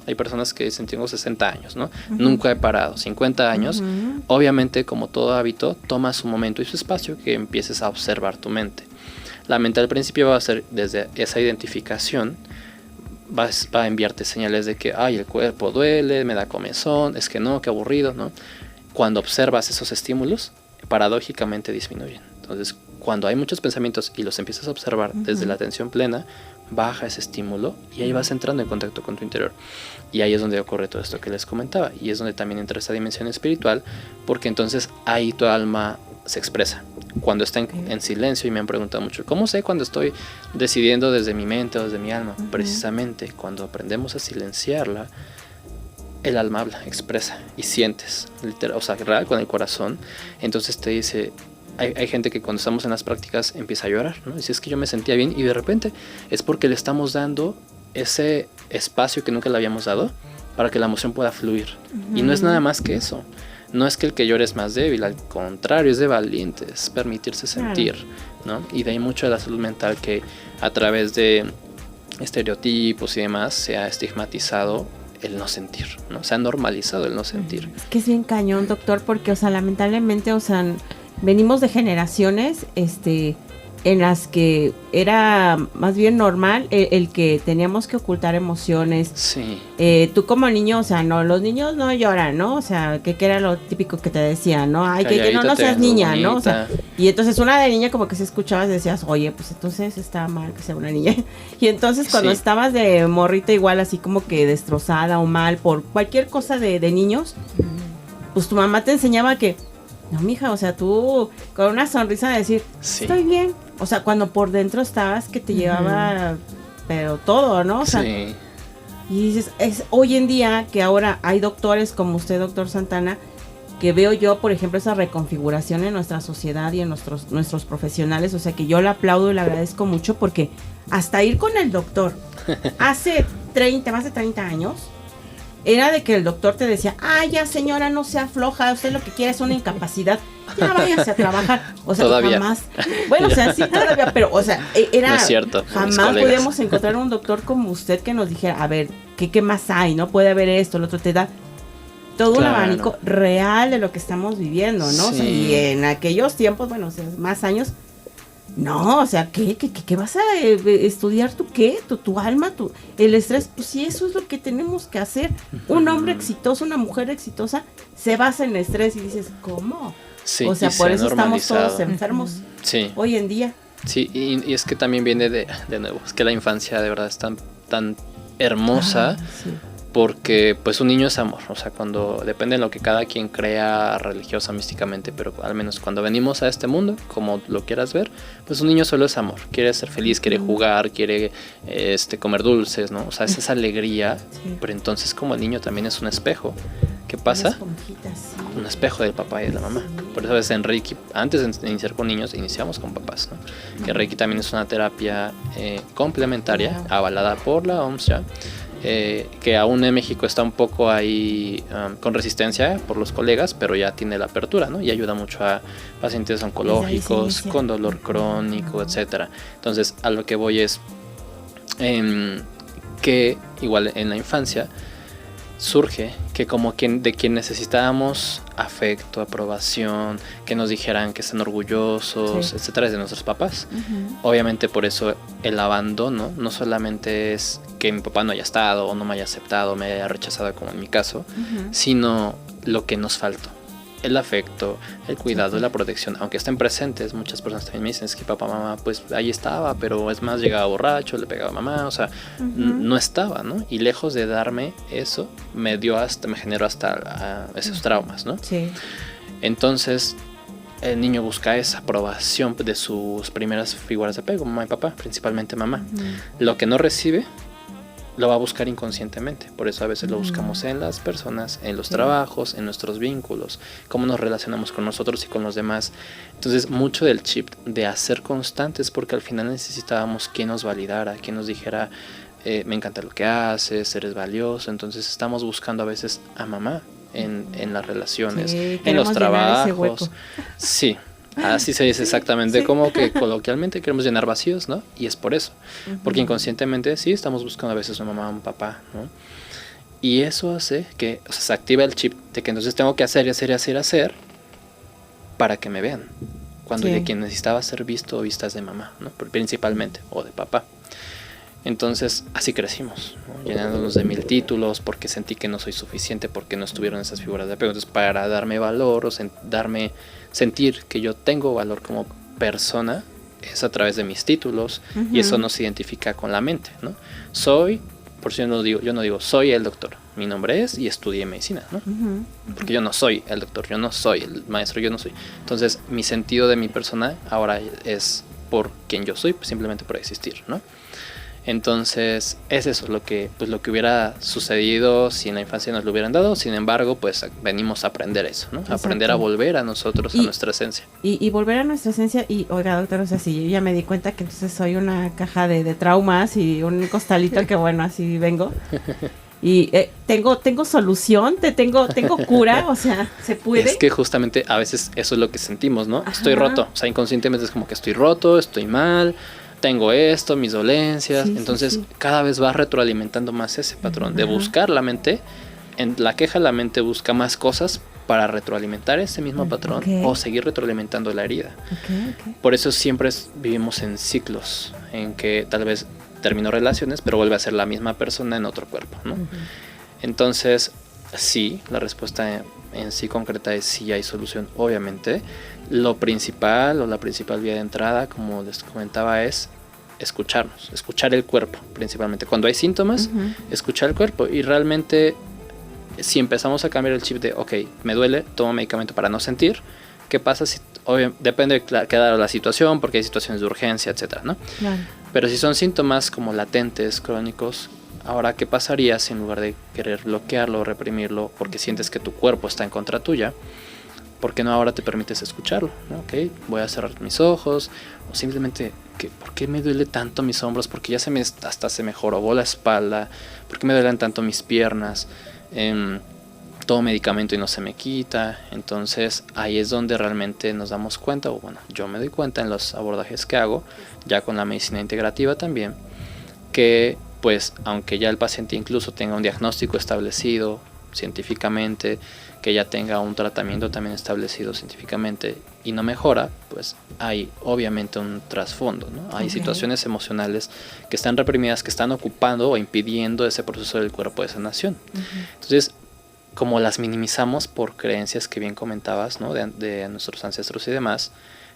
hay personas que dicen tengo 60 años, ¿no? Nunca he parado, 50 años, obviamente como todo hábito, toma su momento y su espacio que empieces a observar tu mente. La mente al principio va a ser desde esa identificación, va a enviarte señales de que, ay, el cuerpo duele, me da comezón, es que no, qué aburrido, ¿no? Cuando observas esos estímulos, paradójicamente disminuyen. Entonces, cuando hay muchos pensamientos y los empiezas a observar desde la atención plena, baja ese estímulo y ahí vas entrando en contacto con tu interior. Y ahí es donde ocurre todo esto que les comentaba. Y es donde también entra esa dimensión espiritual, porque entonces ahí tu alma se expresa. Cuando está en silencio, y me han preguntado mucho, ¿cómo sé cuando estoy decidiendo desde mi mente o desde mi alma? Precisamente cuando aprendemos a silenciarla, el alma habla, expresa y sientes, literal, o sea, real con el corazón. Entonces te dice, hay gente que cuando estamos en las prácticas empieza a llorar, ¿no? Dice, es que yo me sentía bien, y de repente es porque le estamos dando ese espacio que nunca le habíamos dado para que la emoción pueda fluir. Y no es nada más que eso. No es que el que llore es más débil, al contrario, es de valientes, permitirse sentir, ¿no? Y de ahí mucho de la salud mental, que a través de estereotipos y demás se ha estigmatizado el no sentir, ¿no? Se ha normalizado el no sentir. Es que es bien cañón, doctor, porque, o sea, lamentablemente, o sea, venimos de generaciones, en las que era más bien normal el que teníamos que ocultar emociones. Sí. Tú como niño, o sea, no, los niños no lloran, ¿no? O sea, que era lo típico que te decían, ¿no? Ay, que no seas niña, bonita, ¿no? O sea, y entonces una de niña como que si escuchabas decías, oye, pues entonces está mal que sea una niña. Y entonces cuando estabas de morrita igual así como que destrozada o mal por cualquier cosa de niños, pues tu mamá te enseñaba que no, mija, o sea, tú con una sonrisa de decir, estoy bien. O sea, cuando por dentro estabas que te llevaba, pero todo, ¿no? O sea, y dices, es hoy en día que ahora hay doctores como usted, doctor Santana, que veo yo, por ejemplo, esa reconfiguración en nuestra sociedad y en nuestros profesionales, o sea, que yo le aplaudo y le agradezco mucho, porque hasta ir con el doctor hace más de 30 años, era de que el doctor te decía, ya señora, no sea floja, usted lo que quiere es una incapacidad, ya váyase a trabajar. O sea, todavía. Jamás, bueno, o sea, sí, todavía, pero, o sea, era, no es cierto, jamás podíamos encontrar un doctor como usted que nos dijera, a ver, ¿qué más hay? ¿No? Puede haber esto, el otro, te da todo un abanico real de lo que estamos viviendo, ¿no? Sí. O sea, y en aquellos tiempos, bueno, o sea, más años, no, o sea, ¿qué vas a estudiar tú? ¿Qué? ¿Tu alma? El estrés? Pues sí, eso es lo que tenemos que hacer. Un hombre exitoso, una mujer exitosa, se basa en el estrés y dices, ¿cómo? Sí, o sea, por eso estamos todos enfermos sí. hoy en día. Sí, y es que también viene de nuevo, es que la infancia de verdad es tan hermosa. Sí. Porque pues un niño es amor, o sea, cuando depende de lo que cada quien crea religiosa, místicamente, pero al menos cuando venimos a este mundo, como lo quieras ver, pues un niño solo es amor, quiere ser feliz, quiere jugar, quiere comer dulces, ¿no? O sea, es esa alegría, Sí. pero entonces como el niño también es un espejo. ¿Qué pasa? Una esponjita, sí. Un espejo del papá y de la mamá. Por eso a veces en Reiki, antes de iniciar con niños, iniciamos con papás, ¿no? Que Reiki también es una terapia complementaria, Wow. avalada por la OMS ya. Que aún en México está un poco ahí con resistencia por los colegas, pero ya tiene la apertura, ¿no? Y ayuda mucho a pacientes oncológicos, con dolor crónico, etcétera. Entonces, a lo que voy es que igual en la infancia surge que como de quien necesitábamos afecto, aprobación, que nos dijeran que están orgullosos, Sí. etcétera, es de nuestros papás. Ujú. Obviamente por eso el abandono no solamente es que mi papá no haya estado o no me haya aceptado, me haya rechazado como en mi caso, Ujú. sino lo que nos faltó. El afecto, el cuidado, la protección, aunque estén presentes, muchas personas también me dicen, es que papá, mamá, pues ahí estaba, pero es más, llegaba borracho, le pegaba a mamá, o sea, no estaba, ¿no? Y lejos de darme eso, me generó hasta esos traumas, ¿no? Sí. Entonces, el niño busca esa aprobación de sus primeras figuras de apego, mamá y papá, principalmente mamá. Lo que no recibe, lo va a buscar inconscientemente. Por eso a veces lo buscamos en las personas, en los trabajos, en nuestros vínculos, cómo nos relacionamos con nosotros y con los demás. Entonces, mucho del chip de hacer constantes, porque al final necesitábamos quien nos validara, quien nos dijera, me encanta lo que haces, eres valioso. Entonces, estamos buscando a veces a mamá en las relaciones, Sí, en queremos los llenar ese hueco. trabajos. Sí. Así se dice exactamente, Sí. como que coloquialmente queremos llenar vacíos, ¿no? Y es por eso, porque inconscientemente sí estamos buscando a veces una mamá, un papá, ¿no? Y eso hace que, o sea, se activa el chip de que entonces tengo que hacer y hacer y hacer y hacer para que me vean, cuando Sí. de quien necesitaba ser visto o vistas de mamá, ¿no? Principalmente, o de papá. Entonces así crecimos, ¿no? Llenándonos de 1000 títulos porque sentí que no soy suficiente, porque no estuvieron esas figuras de apego. Entonces, para darme valor o sentir que yo tengo valor como persona es a través de mis títulos, y eso nos identifica con la mente, ¿no? Por si yo no digo soy el doctor, mi nombre es y estudié medicina, ¿no? Porque yo no soy el doctor, yo no soy el maestro, yo no soy. Entonces, mi sentido de mi persona ahora es por quien yo soy, pues simplemente por existir, ¿no? Entonces es eso lo que hubiera sucedido si en la infancia nos lo hubieran dado. Sin embargo, pues venimos a aprender eso, ¿no? Exacto. Aprender a volver a nosotros, a nuestra esencia. Y volver a nuestra esencia. Y oiga, doctor, o sea, sí, yo ya me di cuenta que entonces soy una caja de traumas y un costalito que bueno, así vengo. Y tengo solución, tengo cura, o sea, se puede. Es que justamente a veces eso es lo que sentimos, ¿no? Ajá. Estoy roto, o sea, inconscientemente es como que estoy roto, estoy mal, tengo esto, mis dolencias. Sí, sí, Entonces sí. cada vez va retroalimentando más ese patrón de buscar la mente. En la queja la mente busca más cosas para retroalimentar ese mismo patrón, Ok. o seguir retroalimentando la herida. Ok. Por eso siempre vivimos en ciclos en que tal vez terminó relaciones, pero vuelve a ser la misma persona en otro cuerpo, ¿no? Entonces, sí, la respuesta en sí concreta es sí hay solución, obviamente. Lo principal o la principal vía de entrada, como les comentaba, es escucharnos, escuchar el cuerpo principalmente. Cuando hay síntomas, escuchar el cuerpo. Y realmente, si empezamos a cambiar el chip de, ok, me duele, tomo medicamento para no sentir, ¿qué pasa si, depende de qué la situación, porque hay situaciones de urgencia, etcétera, ¿no? Claro. Pero si son síntomas como latentes, crónicos, Ahora, ¿qué pasaría si en lugar de querer bloquearlo o reprimirlo porque sientes que tu cuerpo está en contra tuya, por qué no ahora te permites escucharlo? ¿No? Ok, voy a cerrar mis ojos, o simplemente, ¿por qué me duele tanto mis hombros? Porque ya hasta se me jorobó la espalda. ¿Por qué me duelen tanto mis piernas? Todo medicamento y no se me quita. Entonces ahí es donde realmente nos damos cuenta, o bueno, yo me doy cuenta en los abordajes que hago, ya con la medicina integrativa también, que pues aunque ya el paciente incluso tenga un diagnóstico establecido científicamente, que ya tenga un tratamiento también establecido científicamente y no mejora, pues hay obviamente un trasfondo, ¿no? Hay situaciones emocionales que están reprimidas, que están ocupando o impidiendo ese proceso del cuerpo de sanación. Entonces, como las minimizamos por creencias que bien comentabas, ¿no? de nuestros ancestros y demás,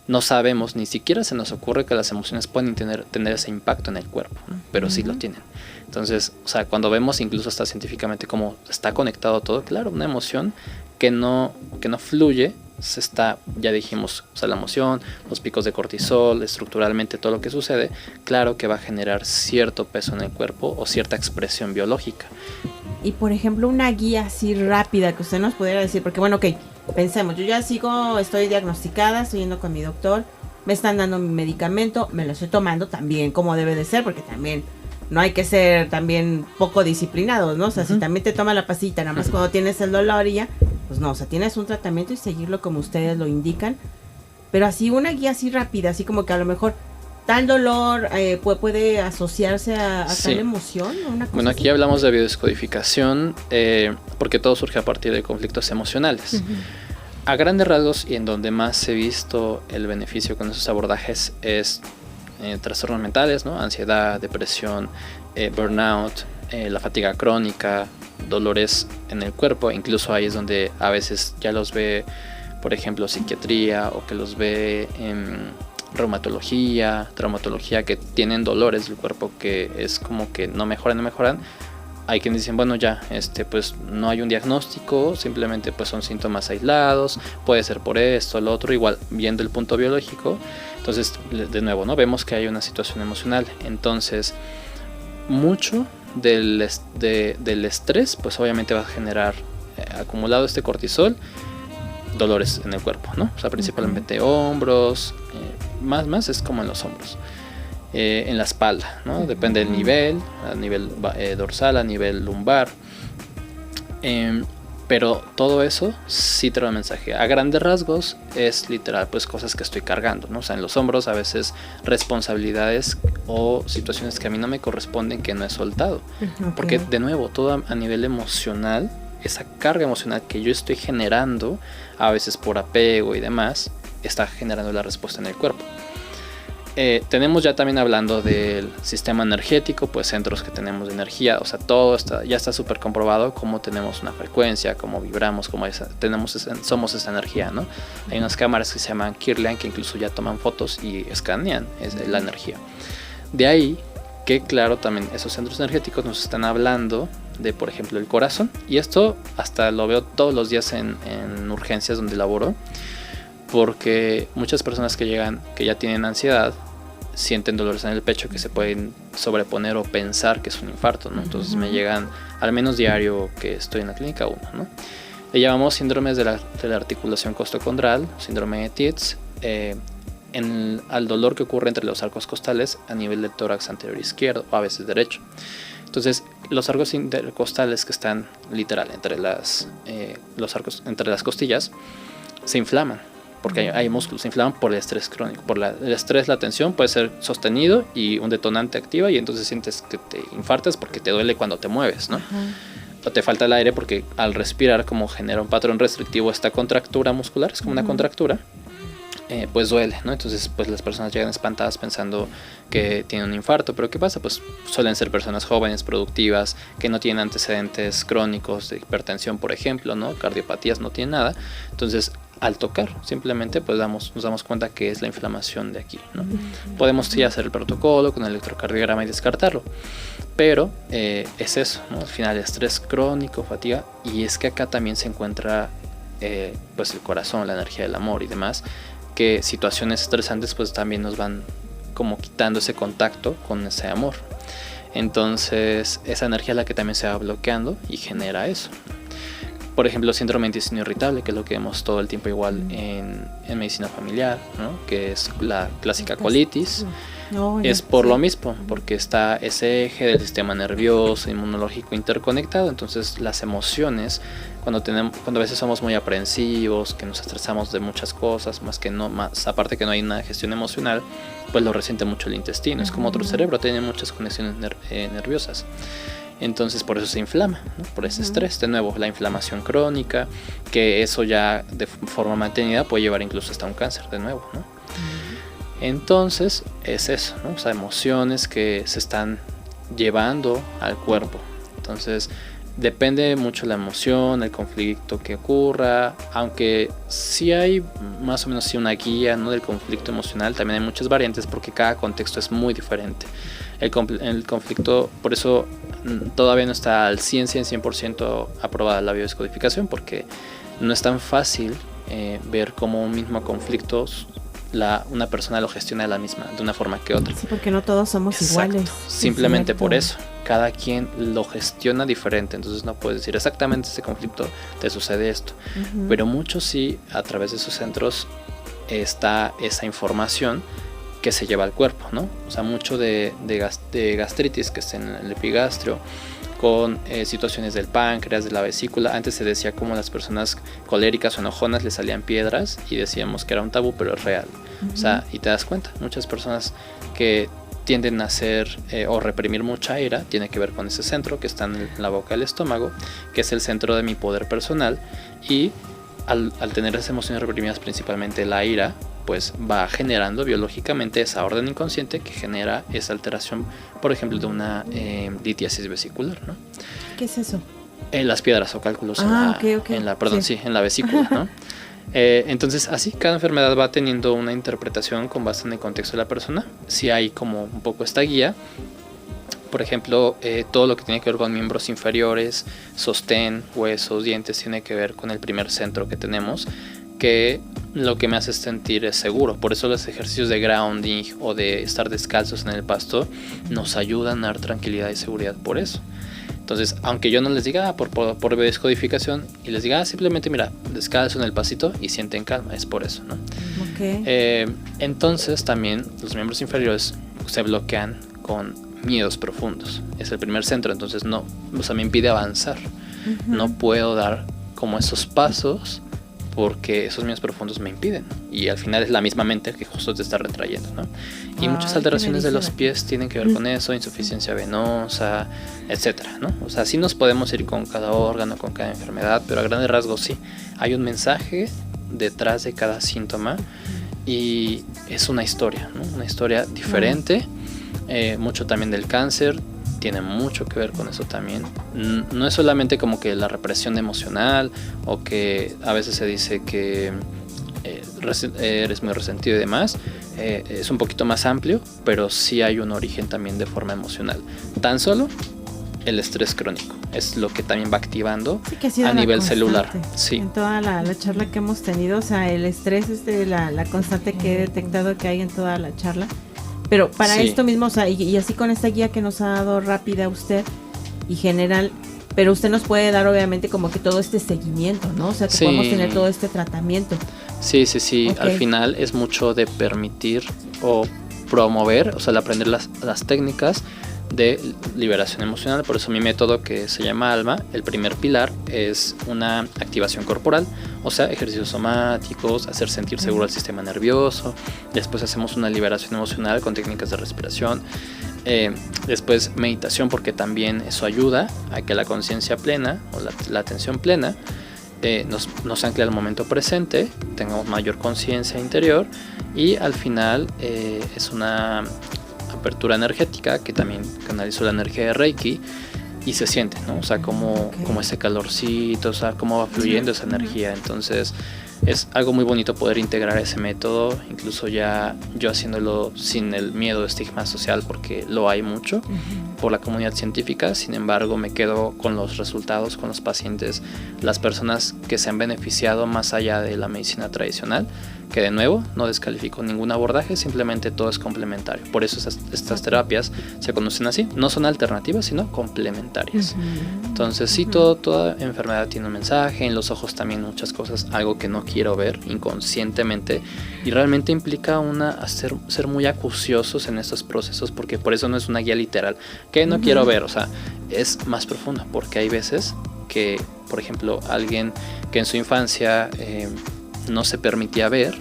no sabemos, ni siquiera se nos ocurre que las emociones pueden tener ese impacto en el cuerpo, ¿no? Pero sí lo tienen. Entonces, o sea, cuando vemos incluso hasta científicamente cómo está conectado todo, claro, una emoción que no fluye, se está, ya dijimos, o sea, la emoción, los picos de cortisol, estructuralmente todo lo que sucede, claro que va a generar cierto peso en el cuerpo o cierta expresión biológica. Y por ejemplo, una guía así rápida que usted nos pudiera decir, porque bueno, ok, pensemos, yo ya estoy diagnosticada, estoy yendo con mi doctor, me están dando mi medicamento, me lo estoy tomando también como debe de ser, porque también no hay que ser también poco disciplinados, ¿no? O sea, si también te toma la pastilla nada más cuando tienes el dolor y ya, pues no, o sea, tienes un tratamiento y seguirlo como ustedes lo indican, pero así una guía así rápida, así como que a lo mejor tal dolor puede asociarse a tal emoción, ¿o una cosa bueno, así? aquí hablamos de biodescodificación porque todo surge a partir de conflictos emocionales. A grandes rasgos, y en donde más he visto el beneficio con esos abordajes es trastornos mentales, ¿no? Ansiedad, depresión, burnout, la fatiga crónica, dolores en el cuerpo. Incluso ahí es donde a veces ya los ve, por ejemplo, psiquiatría, o que los ve en reumatología, traumatología, que tienen dolores del cuerpo que es como que no mejoran. Hay quienes dicen, bueno, ya, pues no hay un diagnóstico, simplemente pues son síntomas aislados, puede ser por esto, lo otro, igual viendo el punto biológico. Entonces, de nuevo, ¿no? Vemos que hay una situación emocional. Entonces, mucho del estrés, pues obviamente va a generar acumulado este cortisol, dolores en el cuerpo, ¿no? O sea, principalmente hombros, más es como en los hombros. En la espalda, ¿no? Depende del nivel, a nivel dorsal, a nivel lumbar. Pero todo eso sí trae un mensaje. A grandes rasgos es literal, pues cosas que estoy cargando, ¿no? O sea, en los hombros a veces responsabilidades o situaciones que a mí no me corresponden que no he soltado. Porque de nuevo, todo a nivel emocional, esa carga emocional que yo estoy generando, a veces por apego y demás, está generando la respuesta en el cuerpo. Tenemos ya también hablando del sistema energético, pues centros que tenemos de energía, o sea, todo ya está súper comprobado cómo tenemos una frecuencia, cómo vibramos, cómo somos esa energía, ¿no? Hay unas cámaras que se llaman Kirlian que incluso ya toman fotos y escanean la energía. De ahí que, claro, también esos centros energéticos nos están hablando de, por ejemplo, el corazón, y esto hasta lo veo todos los días en urgencias donde laboro, porque muchas personas que llegan, que ya tienen ansiedad, sienten dolores en el pecho que se pueden sobreponer o pensar que es un infarto, ¿no? Entonces me llegan al menos diario que estoy en la clínica 1, ¿no? Le llamamos síndromes de la articulación costocondral, síndrome de Tietz, al dolor que ocurre entre los arcos costales a nivel del tórax anterior izquierdo o a veces derecho. Entonces, los arcos intercostales que están literal entre las costillas se inflaman, porque hay músculos, se inflaman por el estrés crónico. El estrés, la tensión puede ser sostenido y un detonante activa, y entonces sientes que te infartas porque te duele cuando te mueves, ¿no? O te falta el aire porque al respirar, como genera un patrón restrictivo esta contractura muscular, es como una contractura, pues duele, ¿no? Entonces pues las personas llegan espantadas pensando que tienen un infarto. Pero ¿qué pasa? Pues suelen ser personas jóvenes, productivas, que no tienen antecedentes crónicos de hipertensión, por ejemplo, ¿no? Cardiopatías, no tienen nada. Entonces al tocar simplemente pues nos damos cuenta que es la inflamación de aquí, ¿no? Podemos sí hacer el protocolo con el electrocardiograma y descartarlo, pero es eso, ¿no? Al final estrés crónico, fatiga, y es que acá también se encuentra pues el corazón, la energía del amor y demás, que situaciones estresantes pues también nos van como quitando ese contacto con ese amor. Entonces esa energía es la que también se va bloqueando y genera eso. Por ejemplo, síndrome de intestino irritable, que es lo que vemos todo el tiempo igual en medicina familiar, ¿no? Que es la clásica colitis. Es por lo mismo, porque está ese eje del sistema nervioso, inmunológico interconectado. Entonces las emociones, cuando a veces somos muy aprensivos, que nos estresamos de muchas cosas, más aparte que no hay una gestión emocional, pues lo resiente mucho el intestino. Es como otro cerebro, tiene muchas conexiones nerviosas. Entonces por eso se inflama, ¿no? Por ese estrés. De nuevo, la inflamación crónica, que eso ya de forma mantenida puede llevar incluso hasta un cáncer de nuevo, ¿no? Entonces es eso, ¿no? O sea, emociones que se están llevando al cuerpo. Entonces depende mucho la emoción, el conflicto que ocurra, aunque sí hay más o menos una guía, ¿no? Del conflicto emocional. También hay muchas variantes porque cada contexto es muy diferente. El conflicto, por eso todavía no está al 100% aprobada la biodescodificación, porque no es tan fácil ver cómo un mismo conflicto una persona lo gestiona de una forma que otra. Sí, porque no todos somos iguales. Simplemente por eso. Cada quien lo gestiona diferente. Entonces no puedes decir exactamente este conflicto te sucede esto. Pero mucho sí, a través de sus centros está esa información que se lleva al cuerpo, ¿no? O sea, mucho de gastritis que está en el epigastrio, con situaciones del páncreas, de la vesícula. Antes se decía como las personas coléricas o enojonas les salían piedras y decíamos que era un tabú, pero es real. O sea, y te das cuenta, muchas personas que tienden a hacer o reprimir mucha ira, tiene que ver con ese centro que está en la boca del estómago, que es el centro de mi poder personal, y al tener esas emociones reprimidas, principalmente la ira, pues va generando biológicamente esa orden inconsciente que genera esa alteración, por ejemplo, de una litiasis vesicular, ¿no? ¿Qué es eso? Las piedras o cálculos en la vesícula, ¿no? Entonces así cada enfermedad va teniendo una interpretación con base en el contexto de la persona. Si hay como un poco esta guía, por ejemplo, todo lo que tiene que ver con miembros inferiores, sostén, huesos, dientes, tiene que ver con el primer centro que tenemos, que lo que me hace sentir es seguro. Por eso los ejercicios de grounding o de estar descalzos en el pasto nos ayudan a dar tranquilidad y seguridad por eso. Entonces, aunque yo no les diga por biodescodificación y les diga simplemente mira, descalzo en el pastito y sienten calma, es por eso, ¿no? Entonces también los miembros inferiores se bloquean con miedos profundos. Es el primer centro, entonces me impide avanzar. No puedo dar como esos pasos porque esos miedos profundos me impiden, y al final es la misma mente que justo te está retrayendo, ¿no? Y muchas alteraciones de los pies tienen que ver con eso, insuficiencia venosa, etcétera, ¿no? O sea, sí nos podemos ir con cada órgano, con cada enfermedad, pero a grandes rasgos sí, hay un mensaje detrás de cada síntoma y es una historia, ¿no? Una historia diferente. Mucho también del cáncer tiene mucho que ver con eso también. No es solamente como que la represión emocional, o que a veces se dice que eres muy resentido y demás. Es un poquito más amplio, pero sí hay un origen también de forma emocional. Tan solo el estrés crónico es lo que también va activando a nivel celular. Sí. En toda la charla que hemos tenido, o sea, el estrés es la constante que he detectado que hay en toda la charla. Pero para esto mismo, o sea, y así con esta guía que nos ha dado rápida usted y general, pero usted nos puede dar obviamente como que todo este seguimiento, ¿no? O sea, que podemos tener todo este tratamiento. Sí. Al final es mucho de permitir o promover, o sea, el aprender las técnicas de liberación emocional. Por eso mi método, que se llama ALMA, el primer pilar es una activación corporal, o sea, ejercicios somáticos, hacer sentir seguro al sistema nervioso. Después hacemos una liberación emocional con técnicas de respiración. Después meditación, porque también eso ayuda a que la conciencia plena o la atención plena nos ancle al momento presente, tengamos mayor conciencia interior, y al final es una apertura energética que también canalizo la energía de Reiki y se siente, ¿no? O sea, como ese calorcito, o sea, cómo va fluyendo esa energía. Entonces es algo muy bonito poder integrar ese método, incluso ya yo haciéndolo sin el miedo de estigma social, porque lo hay mucho por la comunidad científica. Sin embargo, me quedo con los resultados, con los pacientes, las personas que se han beneficiado más allá de la medicina tradicional, que de nuevo no descalifico ningún abordaje, simplemente todo es complementario. Por eso estas terapias se conocen así, no son alternativas sino complementarias. Entonces sí, toda enfermedad tiene un mensaje, en los ojos también muchas cosas, algo que no quiero ver inconscientemente, y realmente implica ser muy acuciosos en estos procesos, porque por eso no es una guía literal que no quiero ver, o sea, es más profundo, porque hay veces que, por ejemplo, alguien que en su infancia no se permitía ver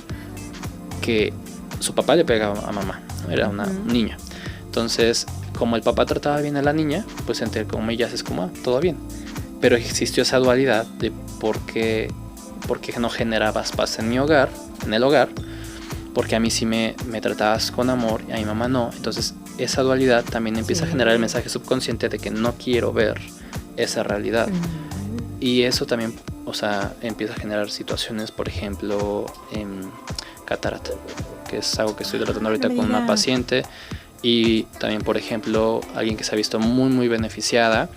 que su papá le pegaba a mamá, ¿no? Era una niña. Entonces, como el papá trataba bien a la niña, pues entre comillas es como, todo bien. Pero existió esa dualidad de por qué no generabas paz en mi hogar, en el hogar, porque a mí sí me tratabas con amor y a mi mamá no. Entonces, esa dualidad también empieza a generar el mensaje subconsciente de que no quiero ver esa realidad. Y eso también, o sea, empieza a generar situaciones, por ejemplo, catarata, que es algo que estoy tratando ahorita con una paciente. Y también, por ejemplo, alguien que se ha visto muy, muy beneficiada,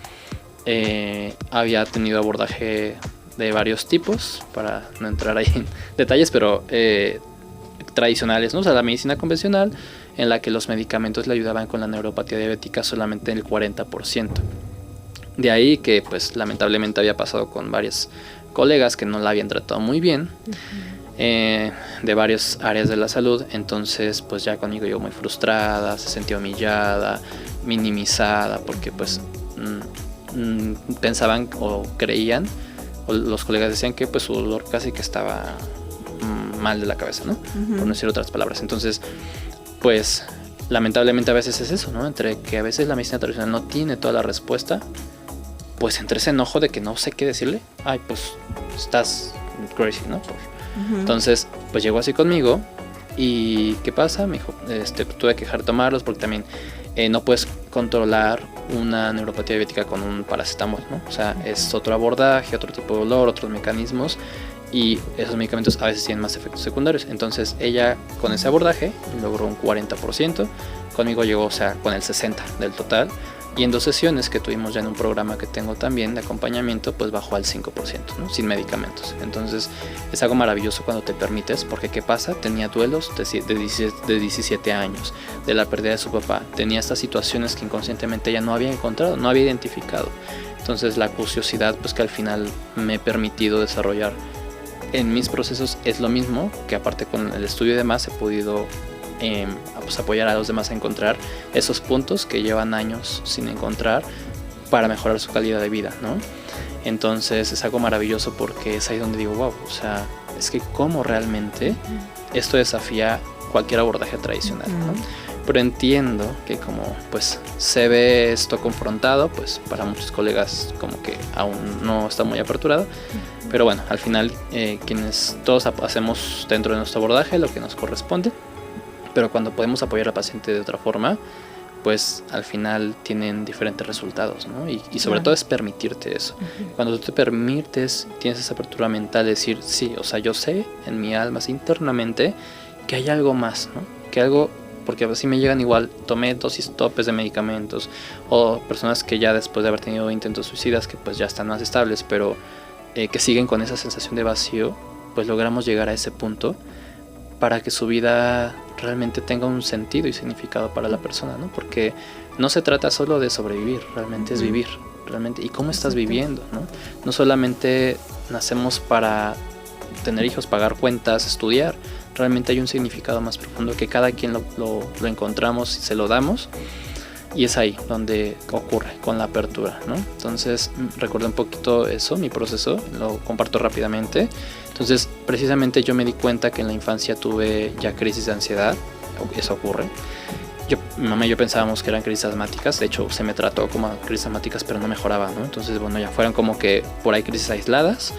había tenido abordaje de varios tipos, para no entrar ahí en detalles, pero tradicionales, ¿no? O sea, la medicina convencional, en la que los medicamentos le ayudaban con la neuropatía diabética solamente en el 40%. De ahí que, pues, lamentablemente había pasado con varios colegas que no la habían tratado muy bien, de varias áreas de la salud. Entonces, pues ya conmigo llegó muy frustrada, se sentía humillada, minimizada, porque pues pensaban o creían, o los colegas decían que pues su dolor casi que estaba mal de la cabeza, ¿no? Por no decir otras palabras. Entonces, pues lamentablemente a veces es eso, ¿no? Entre que a veces la medicina tradicional no tiene toda la respuesta, pues entre ese enojo de que no sé qué decirle, ay, pues estás crazy, ¿no? Entonces, pues llegó así conmigo, y ¿qué pasa? Me dijo, tuve que dejar de tomarlos porque también no puedes controlar una neuropatía diabética con un paracetamol, ¿no? O sea, es otro abordaje, otro tipo de dolor, otros mecanismos, y esos medicamentos a veces tienen más efectos secundarios. Entonces ella con ese abordaje logró un 40%, conmigo llegó, o sea, con el 60% del total, y en 2 sesiones que tuvimos ya en un programa que tengo también de acompañamiento, pues bajó al 5%, ¿no? Sin medicamentos. Entonces es algo maravilloso cuando te permites, porque ¿qué pasa? Tenía duelos de 17 años, de la pérdida de su papá, tenía estas situaciones que inconscientemente ella no había encontrado, no había identificado. Entonces la curiosidad, pues que al final me he permitido desarrollar en mis procesos, es lo mismo que aparte con el estudio y demás he podido pues apoyar a los demás a encontrar esos puntos que llevan años sin encontrar para mejorar su calidad de vida, ¿no? Entonces es algo maravilloso, porque es ahí donde digo, wow, o sea, es que cómo realmente esto desafía cualquier abordaje tradicional, ¿no? Pero entiendo que como pues se ve esto confrontado, pues para muchos colegas como que aún no está muy aperturado, pero bueno, al final quienes todos hacemos dentro de nuestro abordaje lo que nos corresponde, pero cuando podemos apoyar al paciente de otra forma, pues al final tienen diferentes resultados, ¿no? Y sobre todo es permitirte eso. Cuando tú te permites, tienes esa apertura mental de decir, sí, o sea, yo sé en mi alma, internamente, que hay algo más, ¿no? Que algo, porque así me llegan igual, tomé dosis topes de medicamentos, o personas que ya después de haber tenido intentos suicidas, que pues ya están más estables, pero que siguen con esa sensación de vacío, pues logramos llegar a ese punto para que su vida realmente tenga un sentido y significado para la persona, ¿no? Porque no se trata solo de sobrevivir, realmente es vivir, realmente, y cómo estás viviendo, ¿no? No solamente nacemos para tener hijos, pagar cuentas, estudiar, realmente hay un significado más profundo que cada quien lo encontramos y se lo damos, y es ahí donde ocurre con la apertura, ¿no? Entonces recuerdo un poquito eso, mi proceso, lo comparto rápidamente. Entonces precisamente yo me di cuenta que en la infancia tuve ya crisis de ansiedad, eso ocurre. Mi mamá y yo pensábamos que eran crisis asmáticas, de hecho se me trató como crisis asmáticas, pero no mejoraba, ¿no? Entonces bueno, ya fueran como que por ahí crisis aisladas,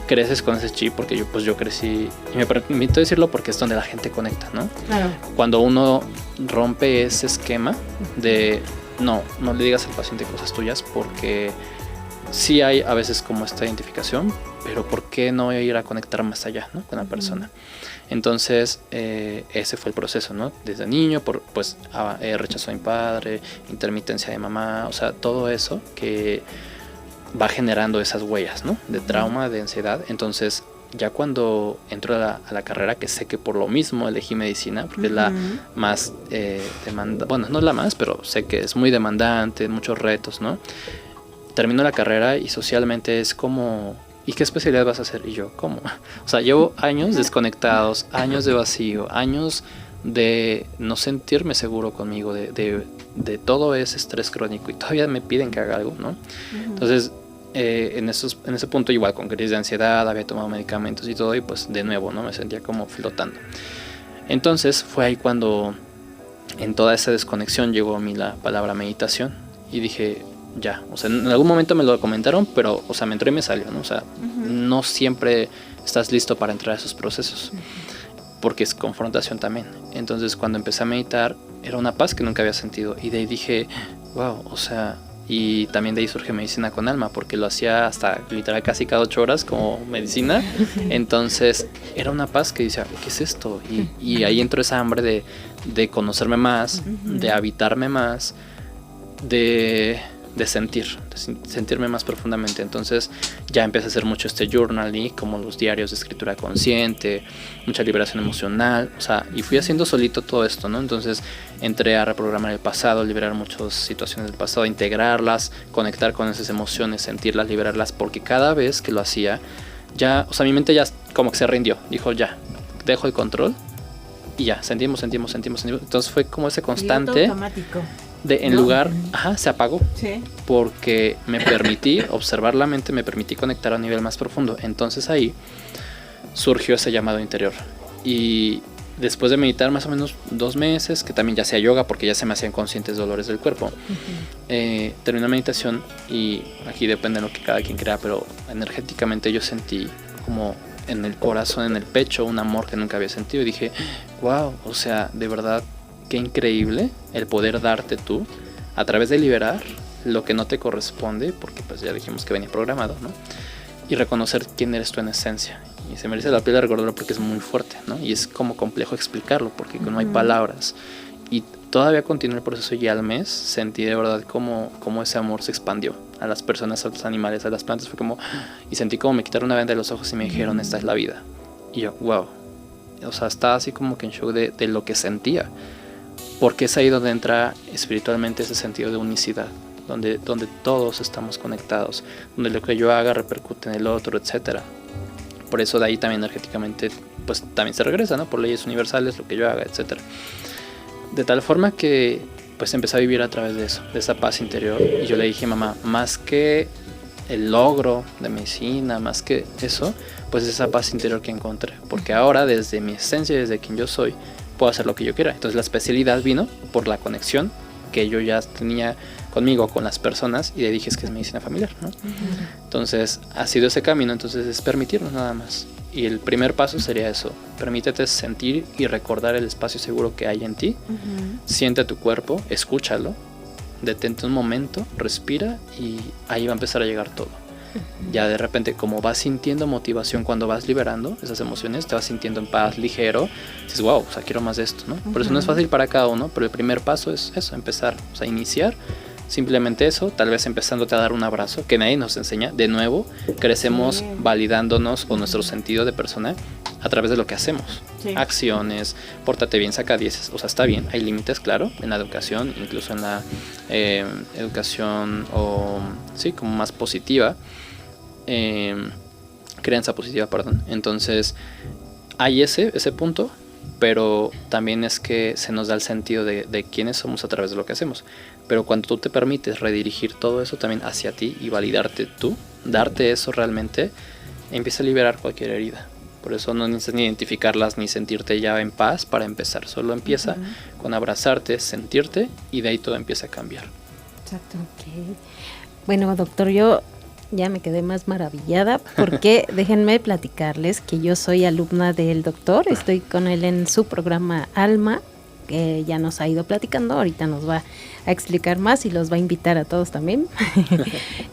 creces con ese chip, porque yo crecí, y me permito decirlo porque es donde la gente conecta, ¿no? Claro. Cuando uno rompe ese esquema de no le digas al paciente cosas tuyas, porque sí hay a veces como esta identificación, pero ¿por qué no ir a conectar más allá, ¿no? Con la persona? Entonces ese fue el proceso, ¿no? Desde niño, pues rechazo a mi padre, intermitencia de mamá, o sea, todo eso que va generando esas huellas, ¿no? De trauma, de ansiedad. Entonces ya cuando entro a la carrera, que sé que por lo mismo elegí medicina, porque es la más bueno, no es la más, pero sé que es muy demandante, muchos retos, ¿no? Termino la carrera y socialmente es como, ¿y qué especialidad vas a hacer? Y yo, ¿cómo? O sea, llevo años desconectados, años de vacío, años de no sentirme seguro conmigo, de todo ese estrés crónico, y todavía me piden que haga algo, ¿no? Entonces, en ese punto igual con crisis de ansiedad, había tomado medicamentos y todo, y pues de nuevo, ¿no? Me sentía como flotando. Entonces fue ahí cuando en toda esa desconexión llegó a mí la palabra meditación, y dije, ya, o sea, en algún momento me lo comentaron, pero, o sea, me entró y me salió, ¿no? O sea, no siempre estás listo para entrar a esos procesos, porque es confrontación también. Entonces cuando empecé a meditar, era una paz que nunca había sentido, y de ahí dije, wow, o sea, y también de ahí surge Medicina con Alma, porque lo hacía hasta literal casi cada 8 horas como medicina. Entonces era una paz que decía, ¿qué es esto? Y ahí entró esa hambre de conocerme más, de habitarme más, de sentirme más profundamente. Entonces ya empecé a hacer mucho este journaling, como los diarios de escritura consciente, mucha liberación emocional, o sea, y fui haciendo solito todo esto, ¿no? Entonces entré a reprogramar el pasado, liberar muchas situaciones del pasado, integrarlas, conectar con esas emociones, sentirlas, liberarlas, porque cada vez que lo hacía, ya, o sea, mi mente ya como que se rindió, dijo, ya, dejo el control, y ya, sentimos. Entonces fue como ese constante automático. En lugar, se apagó. Sí. Porque me permití observar la mente, me permití conectar a un nivel más profundo. Entonces ahí surgió ese llamado interior. Y después de meditar más o menos 2 meses, que también ya hacía yoga porque ya se me hacían conscientes dolores del cuerpo, terminé la meditación, y aquí depende de lo que cada quien crea, pero energéticamente yo sentí como en el corazón, en el pecho, un amor que nunca había sentido, y dije, wow, o sea, de verdad, qué increíble el poder darte tú a través de liberar lo que no te corresponde, porque pues ya dijimos que venía programado, ¿no? Y reconocer quién eres tú en esencia. Y se me eriza la piel de recordarlo porque es muy fuerte, ¿no? Y es como complejo explicarlo porque no hay palabras. Y todavía continúa el proceso, y al mes sentí de verdad como ese amor se expandió a las personas, a los animales, a las plantas. Fue como, y sentí como me quitaron una venda de los ojos y me dijeron, esta es la vida. Y yo, wow. O sea, estaba así como que en shock de lo que sentía. Porque es ahí donde entra espiritualmente ese sentido de unicidad, donde todos estamos conectados, donde lo que yo haga repercute en el otro, etcétera. Por eso de ahí también energéticamente pues también se regresa, ¿no? Por leyes universales, lo que yo haga, etcétera. De tal forma que pues empecé a vivir a través de eso, de esa paz interior. Y yo le dije, mamá, más que el logro de medicina, más que eso, pues esa paz interior que encontré. Porque ahora, desde mi esencia, desde quien yo soy, puedo hacer lo que yo quiera. Entonces la especialidad vino por la conexión que yo ya tenía conmigo, con las personas, y le dije, es que es medicina familiar, ¿no? Entonces ha sido ese camino. Entonces es permitirnos nada más. Y el primer paso sería eso, permítete sentir y recordar el espacio seguro que hay en ti. Siente tu cuerpo, escúchalo, detente un momento, respira, y ahí va a empezar a llegar todo. Ya de repente, como vas sintiendo motivación cuando vas liberando esas emociones, te vas sintiendo en paz, ligero, dices, wow, o sea, quiero más de esto, ¿no? Por eso no es fácil para cada uno, pero el primer paso es eso, empezar, o sea, iniciar, simplemente eso, tal vez empezándote a dar un abrazo, que nadie nos enseña, de nuevo, crecemos validándonos con nuestro sentido de persona a través de lo que hacemos, acciones, pórtate bien, saca 10, o sea, está bien, hay límites, claro, en la educación, incluso en la educación, o sí, como más positiva, crianza positiva, perdón. Entonces hay ese punto, pero también es que se nos da el sentido de quiénes somos a través de lo que hacemos. Pero cuando tú te permites redirigir todo eso también hacia ti y validarte tú, darte eso realmente, empieza a liberar cualquier herida. Por eso no necesitas ni identificarlas ni sentirte ya en paz para empezar. Solo empieza con abrazarte, sentirte, y de ahí todo empieza a cambiar. Exacto. Okay. Bueno, doctor, yo ya me quedé más maravillada porque déjenme platicarles que yo soy alumna del doctor, estoy con él en su programa Alma, que ya nos ha ido platicando, ahorita nos va a explicar más y los va a invitar a todos también.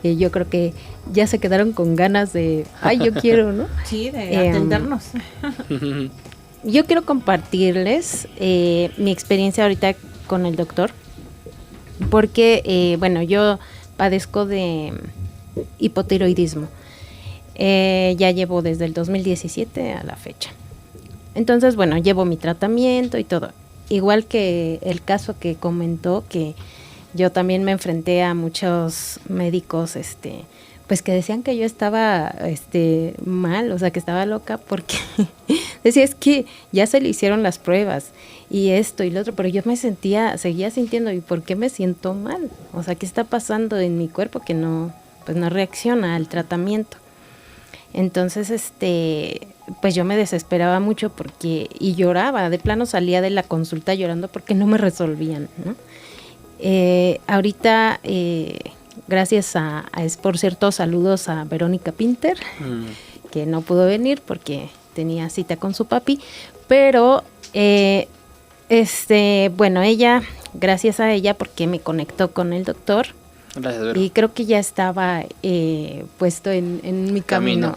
Yo creo que ya se quedaron con ganas de, ay, yo quiero, ¿no? Sí, de atendernos. Yo quiero compartirles mi experiencia ahorita con el doctor, porque, bueno, yo padezco de hipotiroidismo. Ya llevo desde el 2017 a la fecha. Entonces, bueno, llevo mi tratamiento y todo. Igual que el caso que comentó, que yo también me enfrenté a muchos médicos, pues que decían que yo estaba mal, o sea, que estaba loca, porque decía, es que ya se le hicieron las pruebas y esto y lo otro, pero yo seguía sintiendo, ¿y por qué me siento mal? O sea, ¿qué está pasando en mi cuerpo que no reacciona al tratamiento? Entonces, pues yo me desesperaba mucho y lloraba, de plano salía de la consulta llorando porque no me resolvían, ¿no? Ahorita, gracias por cierto, saludos a Verónica Pinter, que no pudo venir porque tenía cita con su papi, pero, bueno, gracias a ella porque me conectó con el doctor. Gracias, Vero. Y creo que ya estaba puesto en mi camino.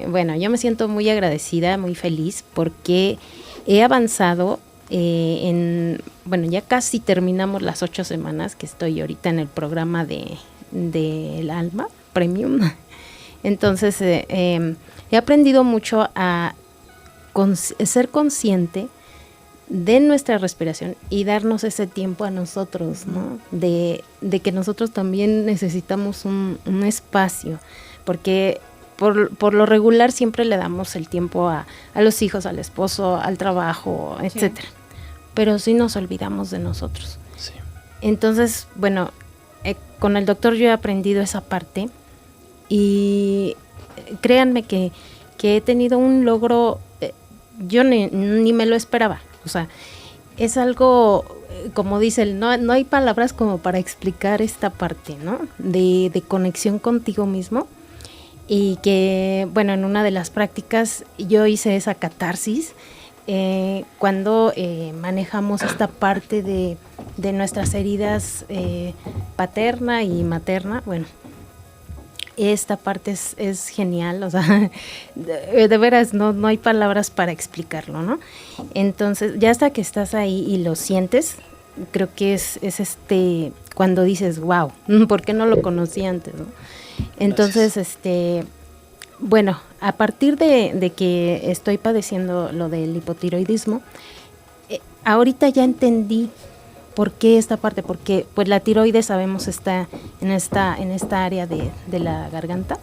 Bueno, yo me siento muy agradecida, muy feliz, porque he avanzado bueno, ya casi terminamos las 8 semanas que estoy ahorita en el programa del Alma Premium. Entonces, he aprendido mucho a ser consciente de nuestra respiración y darnos ese tiempo a nosotros, ¿no? De que nosotros también necesitamos un espacio, porque por lo regular siempre le damos el tiempo a los hijos, al esposo, al trabajo, etcétera. Pero sí nos olvidamos de nosotros. Sí. Entonces, bueno, con el doctor yo he aprendido esa parte y créanme que he tenido un logro, yo ni me lo esperaba. O sea, es algo, como dicen, no hay palabras como para explicar esta parte, ¿no? De conexión contigo mismo. Y que, bueno, en una de las prácticas yo hice esa catarsis cuando manejamos esta parte de nuestras heridas paterna y materna. Bueno, esta parte es genial, o sea, de veras no hay palabras para explicarlo, ¿no? Entonces, ya hasta que estás ahí y lo sientes, creo que es cuando dices, wow, ¿por qué no lo conocí antes, no? Entonces, bueno, a partir de que estoy padeciendo lo del hipotiroidismo, ahorita ya entendí por qué esta parte, porque pues la tiroides sabemos está en esta área de la garganta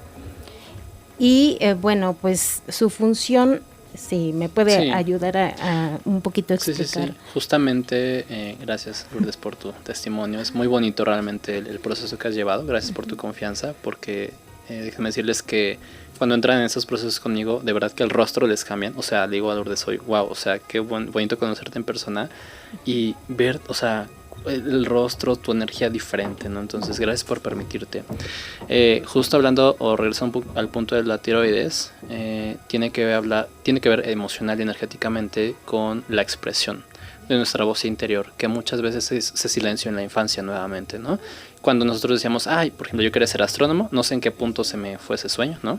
y bueno, pues su función, sí, me puede ayudar a un poquito explicar. Sí. Justamente, gracias Lourdes por tu testimonio, es muy bonito realmente el proceso que has llevado, gracias por tu confianza, porque déjenme decirles que cuando entran en esos procesos conmigo, de verdad que el rostro les cambian, o sea, digo a Lourdes hoy, wow, o sea, qué bonito conocerte en persona y ver, o sea, el rostro, tu energía diferente, ¿no? Entonces, gracias por permitirte. Justo hablando, o regresando al punto de la tiroides, tiene que ver emocional y energéticamente con la expresión de nuestra voz interior, que muchas veces se silenció en la infancia nuevamente, ¿no? Cuando nosotros decíamos, por ejemplo, yo quería ser astrónomo, no sé en qué punto se me fue ese sueño, ¿no?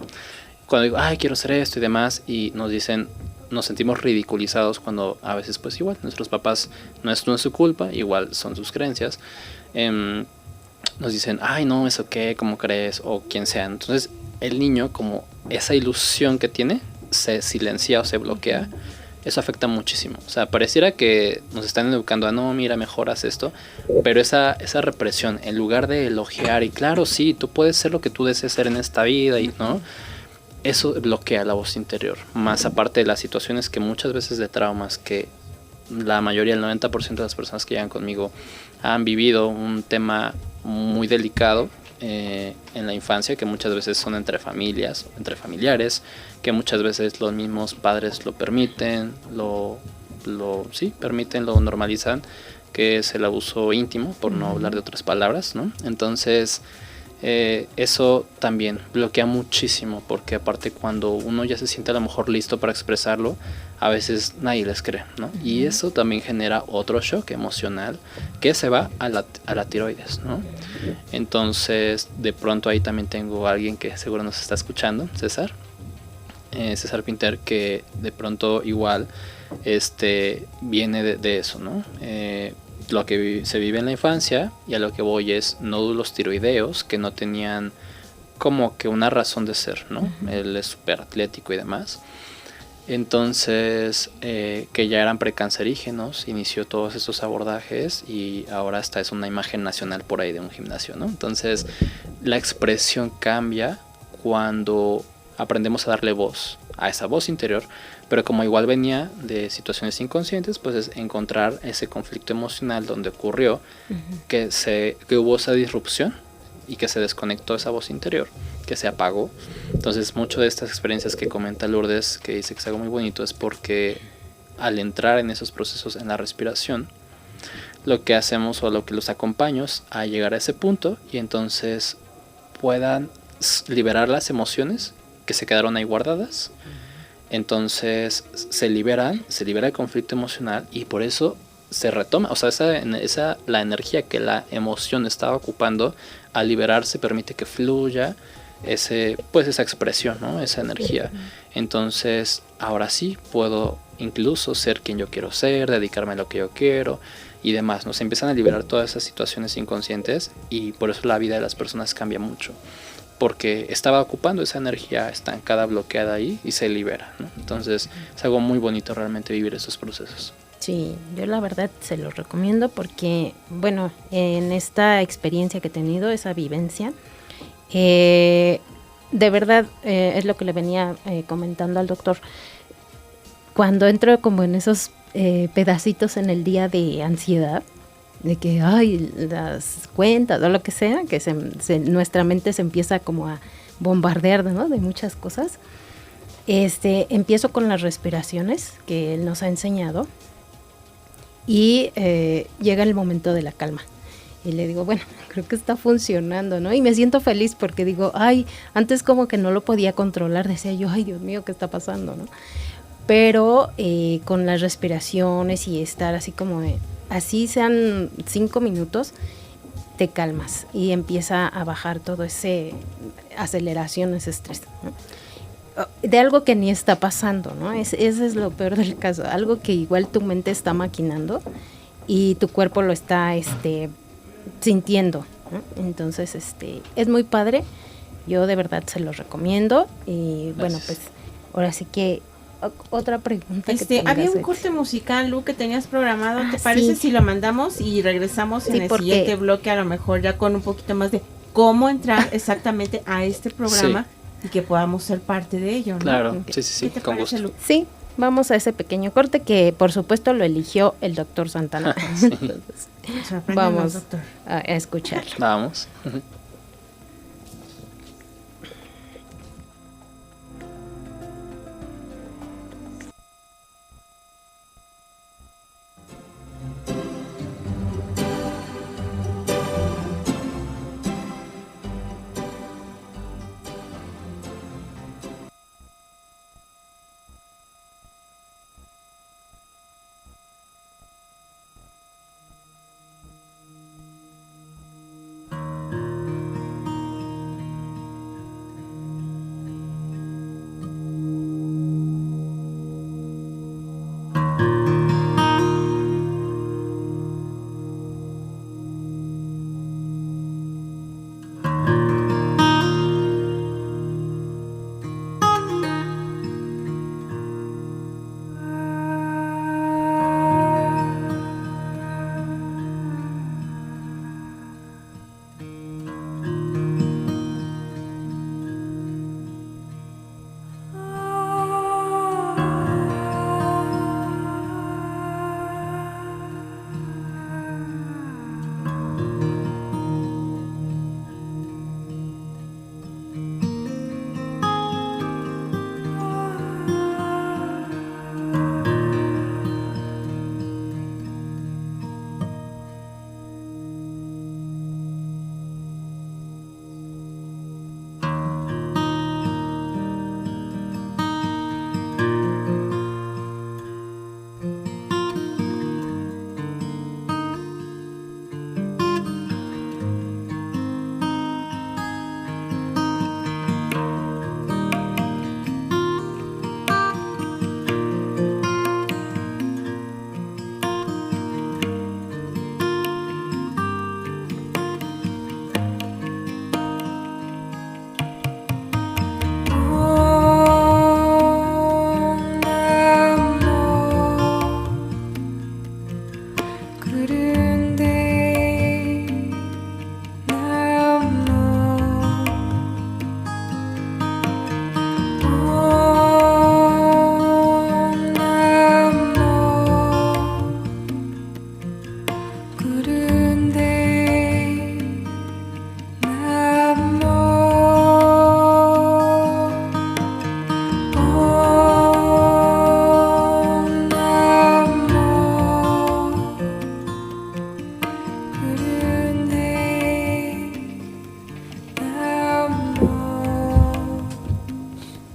Cuando digo, quiero ser esto y demás, y nos dicen, nos sentimos ridiculizados cuando a veces pues igual nuestros papás, no es su culpa, igual son sus creencias, nos dicen, no, eso qué, ¿cómo crees? O quien sea. Entonces el niño, como esa ilusión que tiene, se silencia o se bloquea. Eso afecta muchísimo. O sea, pareciera que nos están educando a no, mira, mejoras esto. Pero esa represión, en lugar de elogiar y claro, sí, tú puedes ser lo que tú desees ser en esta vida, y ¿no? Eso bloquea la voz interior. Más aparte de las situaciones que muchas veces de traumas que la mayoría, el 90% de las personas que llegan conmigo han vivido un tema muy delicado en la infancia, que muchas veces son entre familias, entre familiares, que muchas veces los mismos padres lo permiten, lo normalizan, que es el abuso íntimo, por no hablar de otras palabras, ¿no? Entonces, eso también bloquea muchísimo, porque aparte cuando uno ya se siente a lo mejor listo para expresarlo, a veces nadie les cree, ¿no? Y eso también genera otro shock emocional que se va a la tiroides, ¿no? Entonces, de pronto ahí también tengo a alguien que seguro nos está escuchando, César Pinter, que de pronto igual viene de eso, ¿no? Lo que se vive en la infancia, y a lo que voy es nódulos tiroideos que no tenían como que una razón de ser, ¿no? Él es súper atlético y demás. Entonces, que ya eran precancerígenos, inició todos estos abordajes y ahora hasta es una imagen nacional por ahí de un gimnasio, ¿no? Entonces, la expresión cambia cuando aprendemos a darle voz a esa voz interior, pero como igual venía de situaciones inconscientes, pues es encontrar ese conflicto emocional donde ocurrió que hubo esa disrupción y que se desconectó esa voz interior, que se apagó. Entonces, mucho de estas experiencias que comenta Lourdes, que dice que es algo muy bonito, es porque al entrar en esos procesos en la respiración, lo que hacemos o lo que los acompaño es a llegar a ese punto y entonces puedan liberar las emociones que se quedaron ahí guardadas. Entonces se libera el conflicto emocional y por eso se retoma, o sea, la energía que la emoción estaba ocupando, al liberarse permite que fluya esa expresión, ¿no? Esa energía. Entonces, ahora sí puedo incluso ser quien yo quiero ser, dedicarme a lo que yo quiero y demás, ¿no? Se empiezan a liberar todas esas situaciones inconscientes y por eso la vida de las personas cambia mucho, porque estaba ocupando esa energía estancada, bloqueada ahí y se libera, ¿no? Entonces, es algo muy bonito realmente vivir esos procesos. Sí, yo la verdad se los recomiendo porque, bueno, en esta experiencia que he tenido, esa vivencia, de verdad es lo que le venía comentando al doctor. Cuando entro como en esos pedacitos en el día de ansiedad, de que, ay, las cuentas o lo que sea, que nuestra mente se empieza como a bombardear, ¿no? De muchas cosas. Empiezo con las respiraciones que él nos ha enseñado. Y llega el momento de la calma. Y le digo, bueno, creo que está funcionando, ¿no? Y me siento feliz porque digo, ay, antes como que no lo podía controlar. Decía yo, ay, Dios mío, ¿qué está pasando, no? Pero con las respiraciones y estar así como, así sean 5 minutos, te calmas y empieza a bajar todo ese aceleración, ese estrés, ¿no? De algo que ni está pasando, ¿no? Ese es lo peor del caso, algo que igual tu mente está maquinando y tu cuerpo lo está sintiendo, ¿no? Entonces, es muy padre, yo de verdad se los recomiendo y Gracias. Bueno, pues ahora sí que otra pregunta que tengas, había un corte musical, Lu, que tenías programado, ¿te Ah, parece sí. si lo mandamos y regresamos Sí, en el porque- siguiente bloque, a lo mejor ya con un poquito más de cómo entrar exactamente a este programa y que podamos ser parte de ello, ¿no? Claro, ¿Qué- sí, sí, sí, ¿Qué te con parece, gusto. Lu? Sí, vamos a ese pequeño corte que por supuesto lo eligió el doctor Santana. Sí. Entonces, Sorpréndenos, vamos doctor. a escucharlo. Vamos.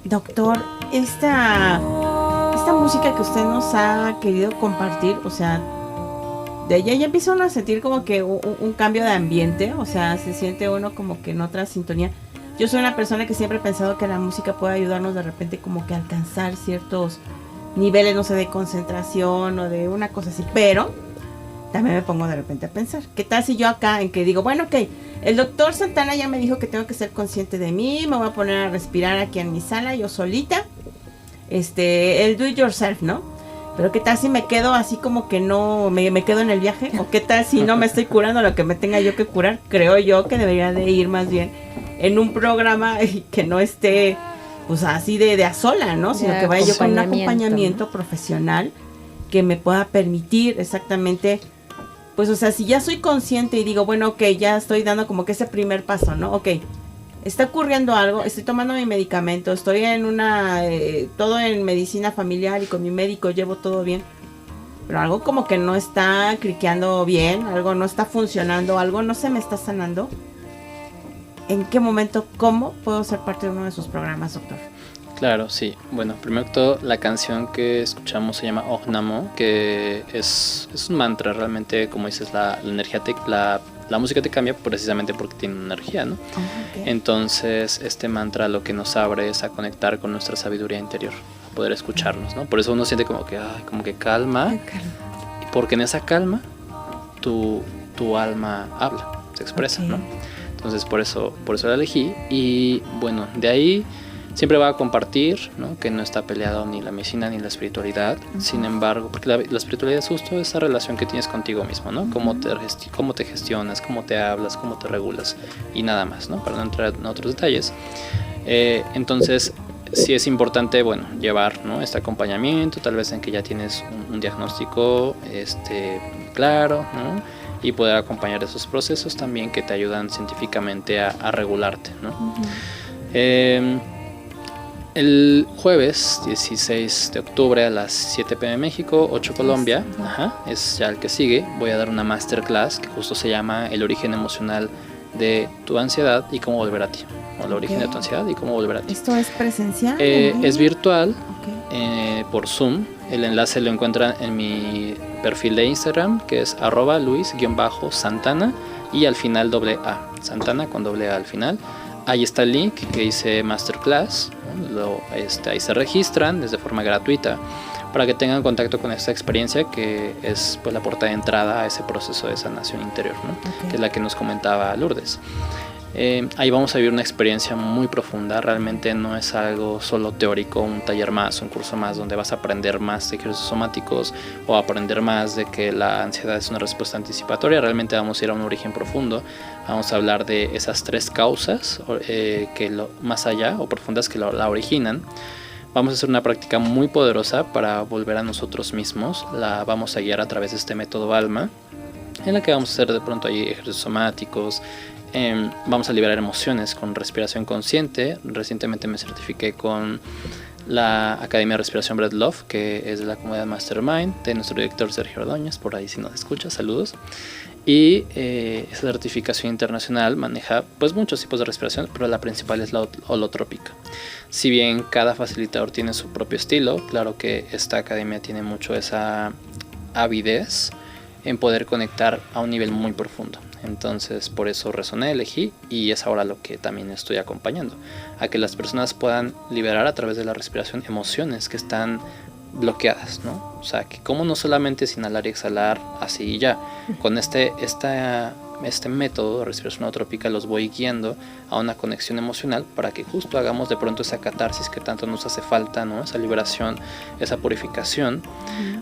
Doctor, esta música que usted nos ha querido compartir, o sea, de ella ya empieza uno a sentir como que un cambio de ambiente, o sea, se siente uno como que en otra sintonía. Yo soy una persona que siempre he pensado que la música puede ayudarnos de repente como que a alcanzar ciertos niveles, no sé, de concentración o de una cosa así, pero también me pongo de repente a pensar, ¿qué tal si yo acá en que digo, bueno, ok, el doctor Santana ya me dijo que tengo que ser consciente de mí, me voy a poner a respirar aquí en mi sala, yo solita, el do it yourself, ¿no? Pero ¿qué tal si me quedo así como que no, me quedo en el viaje? ¿O qué tal si no me estoy curando lo que me tenga yo que curar? Creo yo que debería de ir más bien en un programa que no esté, pues así de a sola, ¿no? Sino que vaya yo con un acompañamiento, ¿no?, profesional que me pueda permitir exactamente, pues, o sea, si ya soy consciente y digo, bueno, ok, ya estoy dando como que ese primer paso, ¿no? Ok, está ocurriendo algo, estoy tomando mi medicamento, estoy en todo en medicina familiar y con mi médico llevo todo bien, pero algo como que no está cliqueando bien, algo no está funcionando, algo no se me está sanando. ¿En qué momento, cómo puedo ser parte de uno de sus programas, doctor? Claro, sí. Bueno, primero que todo, la canción que escuchamos se llama Om Namo, que es un mantra realmente, como dices, la energía, la música te cambia precisamente porque tiene energía, ¿no? Okay. Entonces, este mantra lo que nos abre es a conectar con nuestra sabiduría interior, a poder escucharnos, ¿no? Por eso uno siente como que calma, porque en esa calma tu alma habla, se expresa, okay, ¿no? Entonces por eso la elegí. Y bueno, de ahí siempre va a compartir, ¿no?, que no está peleado ni la medicina ni la espiritualidad. Uh-huh. Sin embargo, porque la espiritualidad es justo esa relación que tienes contigo mismo, ¿no? Cómo te gestionas, cómo te hablas, cómo te regulas y nada más, ¿no? Para no entrar en otros detalles. Entonces sí es importante, bueno, llevar, ¿no?, este acompañamiento, tal vez en que ya tienes un diagnóstico claro, ¿no?, y poder acompañar esos procesos también que te ayudan científicamente a regularte, ¿no? Uh-huh. El jueves 16 de octubre a las 7 p.m. México, 8 Colombia, es ya el que sigue, voy a dar una masterclass que justo se llama El origen emocional de tu ansiedad y cómo volver a ti, o el origen de tu ansiedad y cómo volver a ti. ¿Esto es presencial? Es virtual, por Zoom. El enlace lo encuentran en mi perfil de Instagram, que es @luis_santana y al final AA, Santana con AA al final. Ahí está el link que dice Masterclass, ¿no? Ahí se registran desde forma gratuita para que tengan contacto con esta experiencia que es, pues, la puerta de entrada a ese proceso de sanación interior, ¿no? Okay. Que es la que nos comentaba Lourdes. Ahí vamos a vivir una experiencia muy profunda. Realmente no es algo solo teórico, un taller más, un curso más donde vas a aprender más de ejercicios somáticos o aprender más de que la ansiedad es una respuesta anticipatoria. Realmente vamos a ir a un origen profundo. Vamos a hablar de esas 3 causas más allá o profundas que la originan. Vamos a hacer una práctica muy poderosa para volver a nosotros mismos. La vamos a guiar a través de este método ALMA, en la que vamos a hacer de pronto ahí ejercicios somáticos. Vamos a liberar emociones con respiración consciente. Recientemente me certifiqué con la Academia de Respiración Breath Love, que es de la comunidad Mastermind de nuestro director Sergio Ordóñez, por ahí si nos escucha, saludos. Y esa certificación internacional maneja, pues, muchos tipos de respiración, pero la principal es la holotrópica. Si bien cada facilitador tiene su propio estilo, claro que esta academia tiene mucho esa avidez en poder conectar a un nivel muy profundo. Entonces por eso resoné, elegí, y es ahora lo que también estoy acompañando, a que las personas puedan liberar a través de la respiración emociones que están bloqueadas, ¿no? O sea, que como no solamente es inhalar y exhalar así y ya, con este método de respiración holotrópica los voy guiando a una conexión emocional para que justo hagamos de pronto esa catarsis que tanto nos hace falta, ¿no? Esa liberación, esa purificación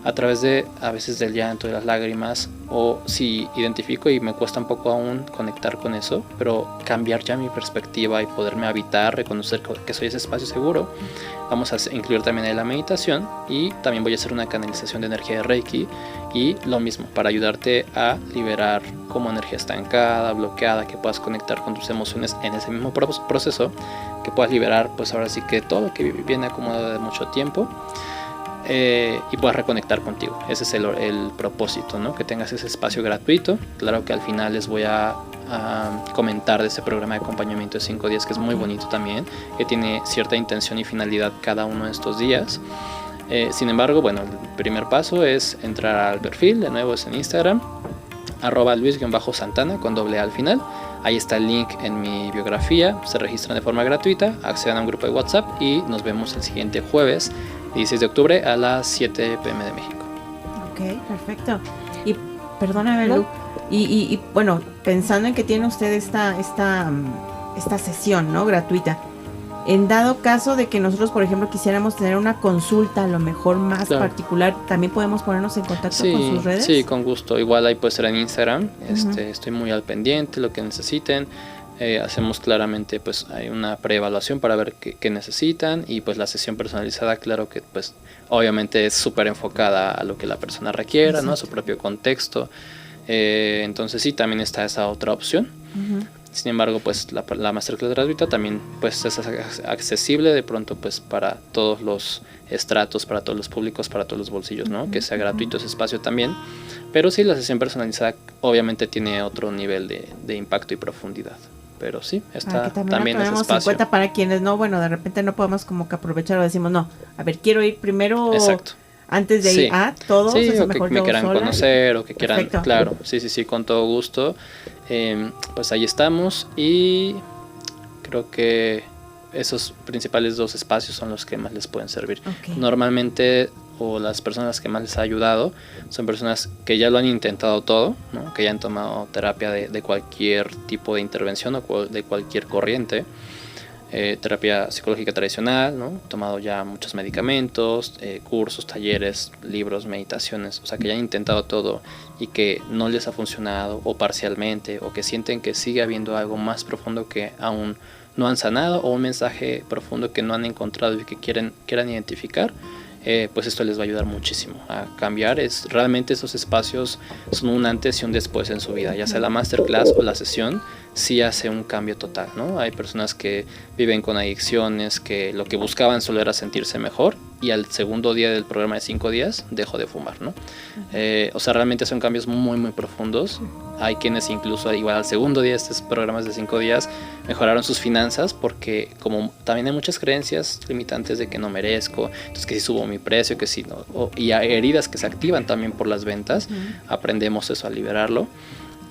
a través de, a veces, del llanto, de las lágrimas, o si identifico y me cuesta un poco aún conectar con eso, pero cambiar ya mi perspectiva y poderme habitar, reconocer que soy ese espacio seguro. Vamos a incluir también ahí la meditación, y también voy a hacer una canalización de energía de Reiki, y lo mismo, para ayudarte a liberar como energía estancada, bloqueada, que puedas conectar con tus emociones en ese mismo proceso, que puedas liberar, pues ahora sí que todo lo que viene acumulado de mucho tiempo, y puedas reconectar contigo. Ese es el propósito, ¿no? Que tengas ese espacio gratuito. Claro que al final les voy a comentar de este programa de acompañamiento de 5 días, que es muy bonito también, que tiene cierta intención y finalidad cada uno de estos días. Sin embargo, bueno, el primer paso es entrar al perfil, de nuevo es en Instagram, @Luis_Santana con doble A al final. Ahí está el link en mi biografía, se registran de forma gratuita, accedan a un grupo de WhatsApp y nos vemos el siguiente jueves, 16 de octubre a las 7 p.m. de México. Ok, perfecto. Y perdóname, Lu, y bueno, pensando en que tiene usted esta sesión, ¿no?, gratuita, en dado caso de que nosotros, por ejemplo, quisiéramos tener una consulta a lo mejor más particular, ¿también podemos ponernos en contacto con sus redes? Sí, con gusto. Igual ahí puede ser en Instagram. Estoy muy al pendiente, lo que necesiten. Hacemos claramente, pues hay una preevaluación para ver qué necesitan, y pues la sesión personalizada, claro que pues obviamente es súper enfocada a lo que la persona requiera, ¿no?, a su propio contexto. Entonces sí, también está esa otra opción. Sin embargo, pues la masterclass gratuita también pues es accesible de pronto pues para todos los estratos, para todos los públicos, para todos los bolsillos, ¿no? Que sea gratuito ese espacio también. Pero sí, la sesión personalizada obviamente tiene otro nivel de impacto y profundidad. Pero sí, está también ese espacio. En cuenta para quienes no, bueno, de repente no podemos como que aprovechar o decimos, no, a ver, quiero ir primero. Exacto. Antes de ir a todos, sí, o que me quieran conocer o que quieran, claro, sí, con todo gusto. Pues ahí estamos, y creo que esos principales 2 espacios son los que más les pueden servir. Normalmente, o las personas que más les ha ayudado son personas que ya lo han intentado todo, ¿no?, que ya han tomado terapia de cualquier tipo de intervención o de cualquier corriente. Terapia psicológica tradicional, ¿no?, tomado ya muchos medicamentos, cursos, talleres, libros, meditaciones, o sea, que ya han intentado todo y que no les ha funcionado, o parcialmente, o que sienten que sigue habiendo algo más profundo que aún no han sanado, o un mensaje profundo que no han encontrado y que quieran identificar. Pues esto les va a ayudar muchísimo a cambiar. Realmente esos espacios son un antes y un después en su vida, ya sea la masterclass o la sesión, sí hace un cambio total, ¿no? Hay personas que viven con adicciones, que lo que buscaban solo era sentirse mejor, y al segundo día del programa de 5 días dejó de fumar, ¿no? O sea, realmente son cambios muy, muy profundos. Hay quienes incluso igual al segundo día de estos programas de 5 días mejoraron sus finanzas, porque como también hay muchas creencias limitantes de que no merezco, entonces que si subo mi precio, que si no, y hay heridas que se activan también por las ventas, aprendemos eso a liberarlo.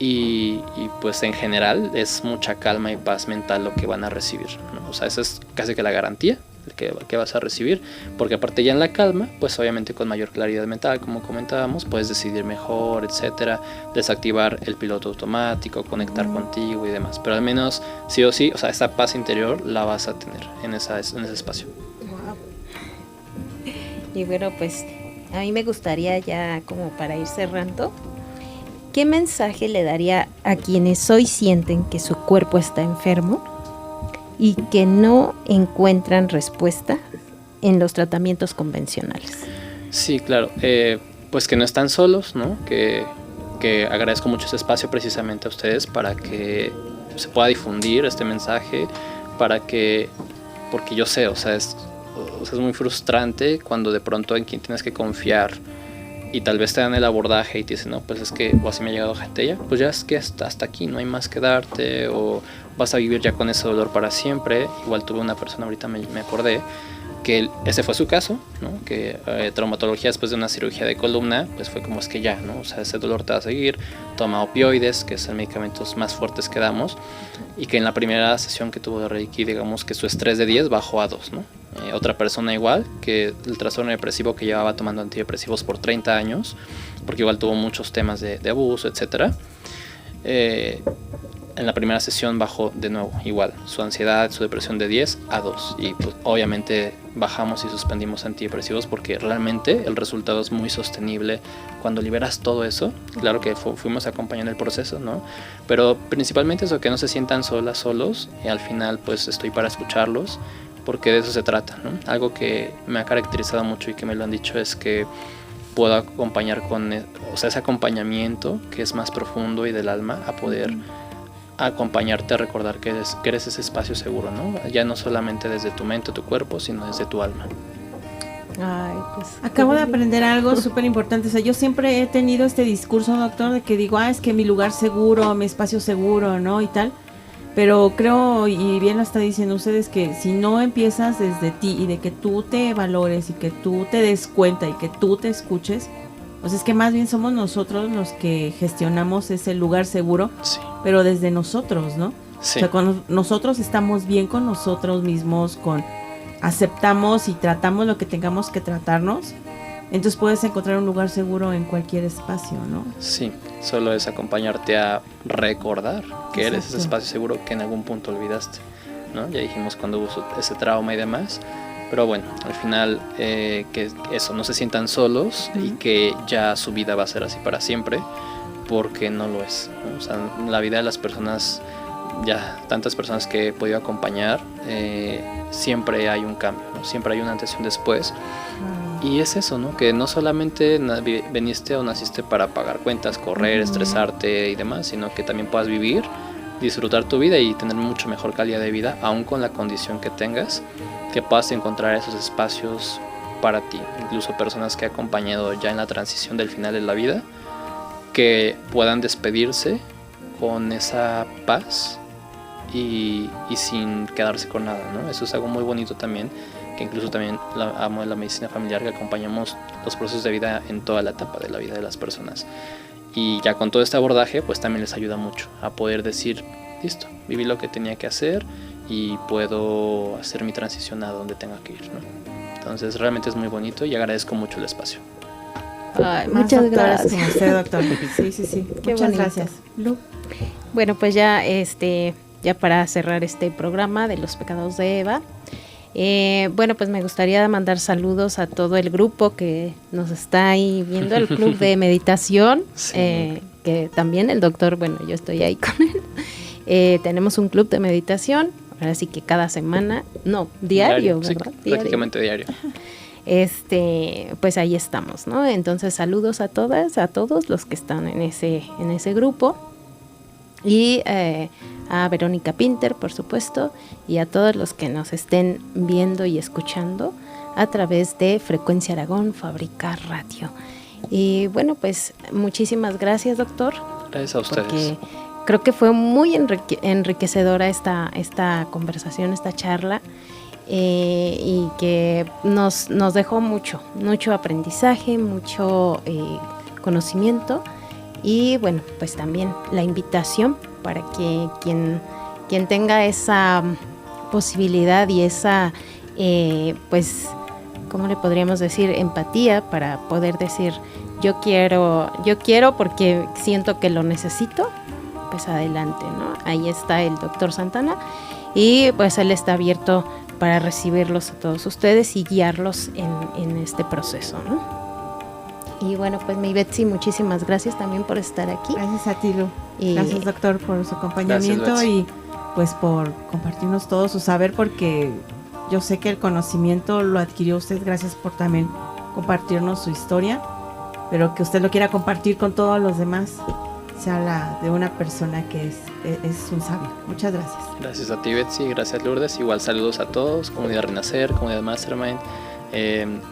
Y pues en general es mucha calma y paz mental lo que van a recibir, ¿no? O sea, esa es casi que la garantía que vas a recibir, porque aparte ya en la calma, pues obviamente con mayor claridad mental, como comentábamos, puedes decidir mejor, etcétera, desactivar el piloto automático, conectar contigo y demás, pero al menos sí o sí, o sea, esa paz interior la vas a tener en ese espacio. Y bueno, pues a mí me gustaría ya como para ir cerrando, ¿qué mensaje le daría a quienes hoy sienten que su cuerpo está enfermo y que no encuentran respuesta en los tratamientos convencionales? Sí, claro, pues que no están solos, ¿no? Que agradezco mucho ese espacio precisamente a ustedes para que se pueda difundir este mensaje, porque yo sé, o sea, es muy frustrante cuando de pronto en quien tienes que confiar y tal vez te dan el abordaje y te dicen, no, pues es que, o así me ha llegado gente ya, pues ya es que hasta aquí no hay más que darte, o vas a vivir ya con ese dolor para siempre. Igual tuve una persona, ahorita me acordé, que ese fue su caso, ¿no? Que traumatología después de una cirugía de columna, pues fue como es que ya, ¿no? O sea, ese dolor te va a seguir, toma opioides, que son medicamentos más fuertes que damos, y que en la primera sesión que tuvo de Reiki, digamos que su estrés de 10 bajó a 2, ¿no? Otra persona igual, que el trastorno depresivo, que llevaba tomando antidepresivos por 30 años, porque igual tuvo muchos temas de abuso, etcétera. En la primera sesión bajó de nuevo, igual, su ansiedad, su depresión de 10 a 2. Y pues obviamente bajamos y suspendimos antidepresivos porque realmente el resultado es muy sostenible cuando liberas todo eso. Claro que fuimos acompañando el proceso, ¿no? Pero principalmente eso, que no se sientan solos, y al final pues estoy para escucharlos, porque de eso se trata, ¿no? Algo que me ha caracterizado mucho y que me lo han dicho es que puedo acompañar con, o sea, ese acompañamiento que es más profundo y del alma, a poder acompañarte a recordar que eres ese espacio seguro, ¿no? Ya no solamente desde tu mente, tu cuerpo, sino desde tu alma. Ay, pues. Acabo de aprender algo súper importante. O sea, yo siempre he tenido este discurso, doctor, de que digo, es que mi lugar seguro, mi espacio seguro, ¿no? Y tal. Pero creo, y bien lo está diciendo ustedes, que si no empiezas desde ti y de que tú te valores y que tú te des cuenta y que tú te escuches, pues es que más bien somos nosotros los que gestionamos ese lugar seguro, Sí, pero desde nosotros, ¿no? sí, O sea, cuando nosotros estamos bien con nosotros mismos, aceptamos y tratamos lo que tengamos que tratarnos, entonces puedes encontrar un lugar seguro en cualquier espacio, ¿no? sí. Solo es acompañarte a recordar que eres ese Exacto. espacio seguro que en algún punto olvidaste, ¿no? Ya dijimos cuando hubo ese trauma y demás. Pero bueno, al final que eso, no se sientan solos y que ya su vida va a ser así para siempre, porque no lo es, ¿no? O sea, la vida de las personas, ya tantas personas que he podido acompañar, siempre hay un cambio, ¿no? Siempre hay un antes y un después. Y es eso, ¿no? Que no solamente veniste o naciste para pagar cuentas, correr, estresarte y demás, sino que también puedas vivir, disfrutar tu vida y tener mucho mejor calidad de vida, aún con la condición que tengas, que puedas encontrar esos espacios para ti. Incluso personas que he acompañado ya en la transición del final de la vida, que puedan despedirse con esa paz y sin quedarse con nada, ¿no? Eso es algo muy bonito también, que incluso también amo de la medicina familiar, que acompañamos los procesos de vida en toda la etapa de la vida de las personas. Y ya con todo este abordaje, pues también les ayuda mucho a poder decir, listo, viví lo que tenía que hacer y puedo hacer mi transición a donde tenga que ir, ¿no? Entonces realmente es muy bonito y agradezco mucho el espacio. Ay, Más muchas doctores gracias. como usted, doctor. Sí, sí, sí. Qué Muchas bonito. gracias. Lu. Bueno, pues ya ya para cerrar este programa de los pecados de Eva, bueno, pues me gustaría mandar saludos a todo el grupo que nos está ahí viendo, el club de meditación, Sí. que también el doctor, bueno, yo estoy ahí con él. Tenemos un club de meditación, ahora sí que cada semana, no, diario, Sí, ¿verdad? prácticamente diario. Pues ahí estamos, ¿no? Entonces saludos a todas, a todos los que están en ese grupo. Y a Verónica Pinter, por supuesto, y a todos los que nos estén viendo y escuchando a través de Frecuencia Aragón, Fábrica Radio. Y bueno, pues muchísimas gracias, doctor. Gracias a ustedes. Porque creo que fue muy enriquecedora esta conversación, esta charla, y que nos dejó mucho aprendizaje, mucho conocimiento. Y bueno, pues también la invitación para que quien tenga esa posibilidad y esa, pues, ¿cómo le podríamos decir? Empatía para poder decir, yo quiero porque siento que lo necesito, pues adelante, ¿no? Ahí está el doctor Santana y pues él está abierto para recibirlos a todos ustedes y guiarlos en este proceso, ¿no? Y bueno, pues mi Betsy, muchísimas gracias también por estar aquí. Gracias a ti, Lu. Y- Gracias, doctor, por su acompañamiento. Gracias, Betsy. Y pues por compartirnos todo su saber, porque yo sé que el conocimiento lo adquirió usted. Gracias por también compartirnos su historia, pero que usted lo quiera compartir con todos los demás, se habla de una persona que es un sabio. Muchas gracias. Gracias a ti, Betsy, gracias, Lourdes. Igual saludos a todos, comunidad Renacer, comunidad Mastermind,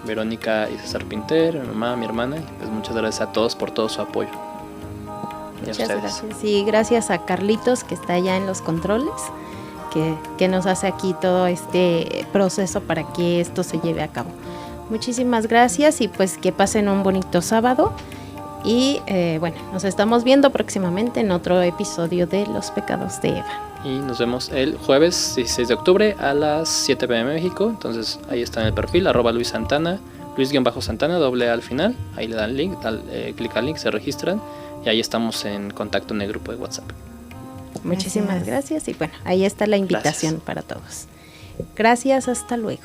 Verónica y César Pinter, mi mamá, mi hermana. Y pues muchas gracias a todos por todo su apoyo. Y a Muchas ustedes. gracias. Y gracias a Carlitos, que está allá en los controles, que nos hace aquí todo este proceso para que esto se lleve a cabo. Muchísimas gracias y pues que pasen un bonito sábado. Y bueno, nos estamos viendo próximamente en otro episodio de Los Pecados de Eva. Y nos vemos el jueves 16 de octubre a las 7 p.m. México. Entonces ahí está en el perfil, @Luis Santana, Luis-Santana, doble A al final. Ahí le dan link, clic al link, se registran. Y ahí estamos en contacto en el grupo de WhatsApp. Muchísimas gracias y bueno, ahí está la invitación Gracias. para todos. Gracias, hasta luego.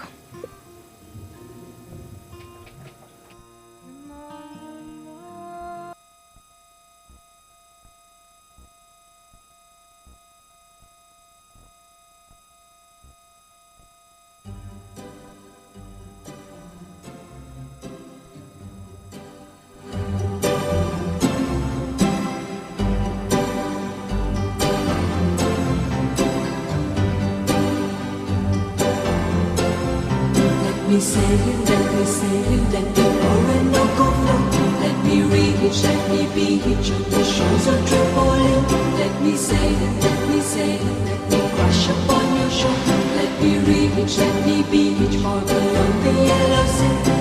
sail, let me sail, let the Orinoco flow. Let me reach, let me beach on the shores of Tripoli. Let me sail, let me sail, let me crash upon your shore. Let me reach, let me beach far beyond the yellow sea.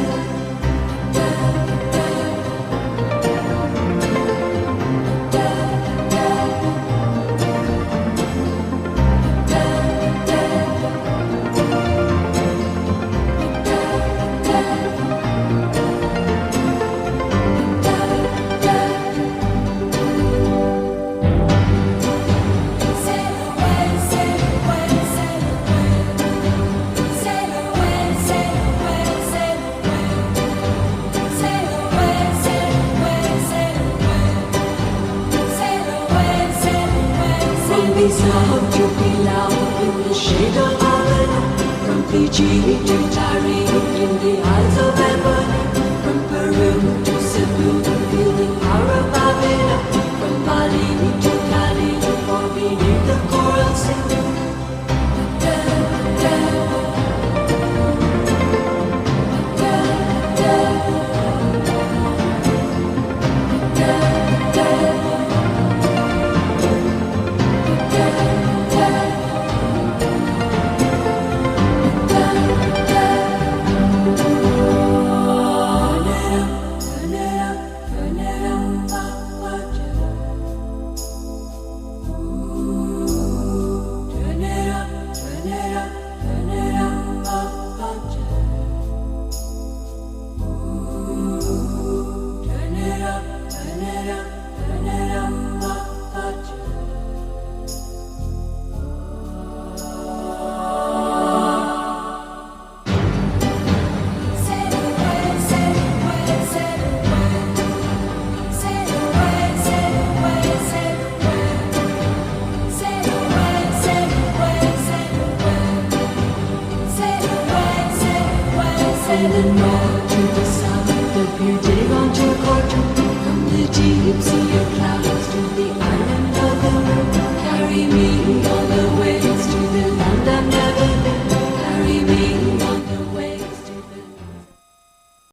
Love to be loud in the shade of Havana. From Fiji to Tahrir in the Isles of Ebony. From Peru to Cebu, feel the power of Avila. From Bali to Cali, far beneath the coral sea. Sailing north to the south, the beauty on to Corfu. From the deep sea of cloud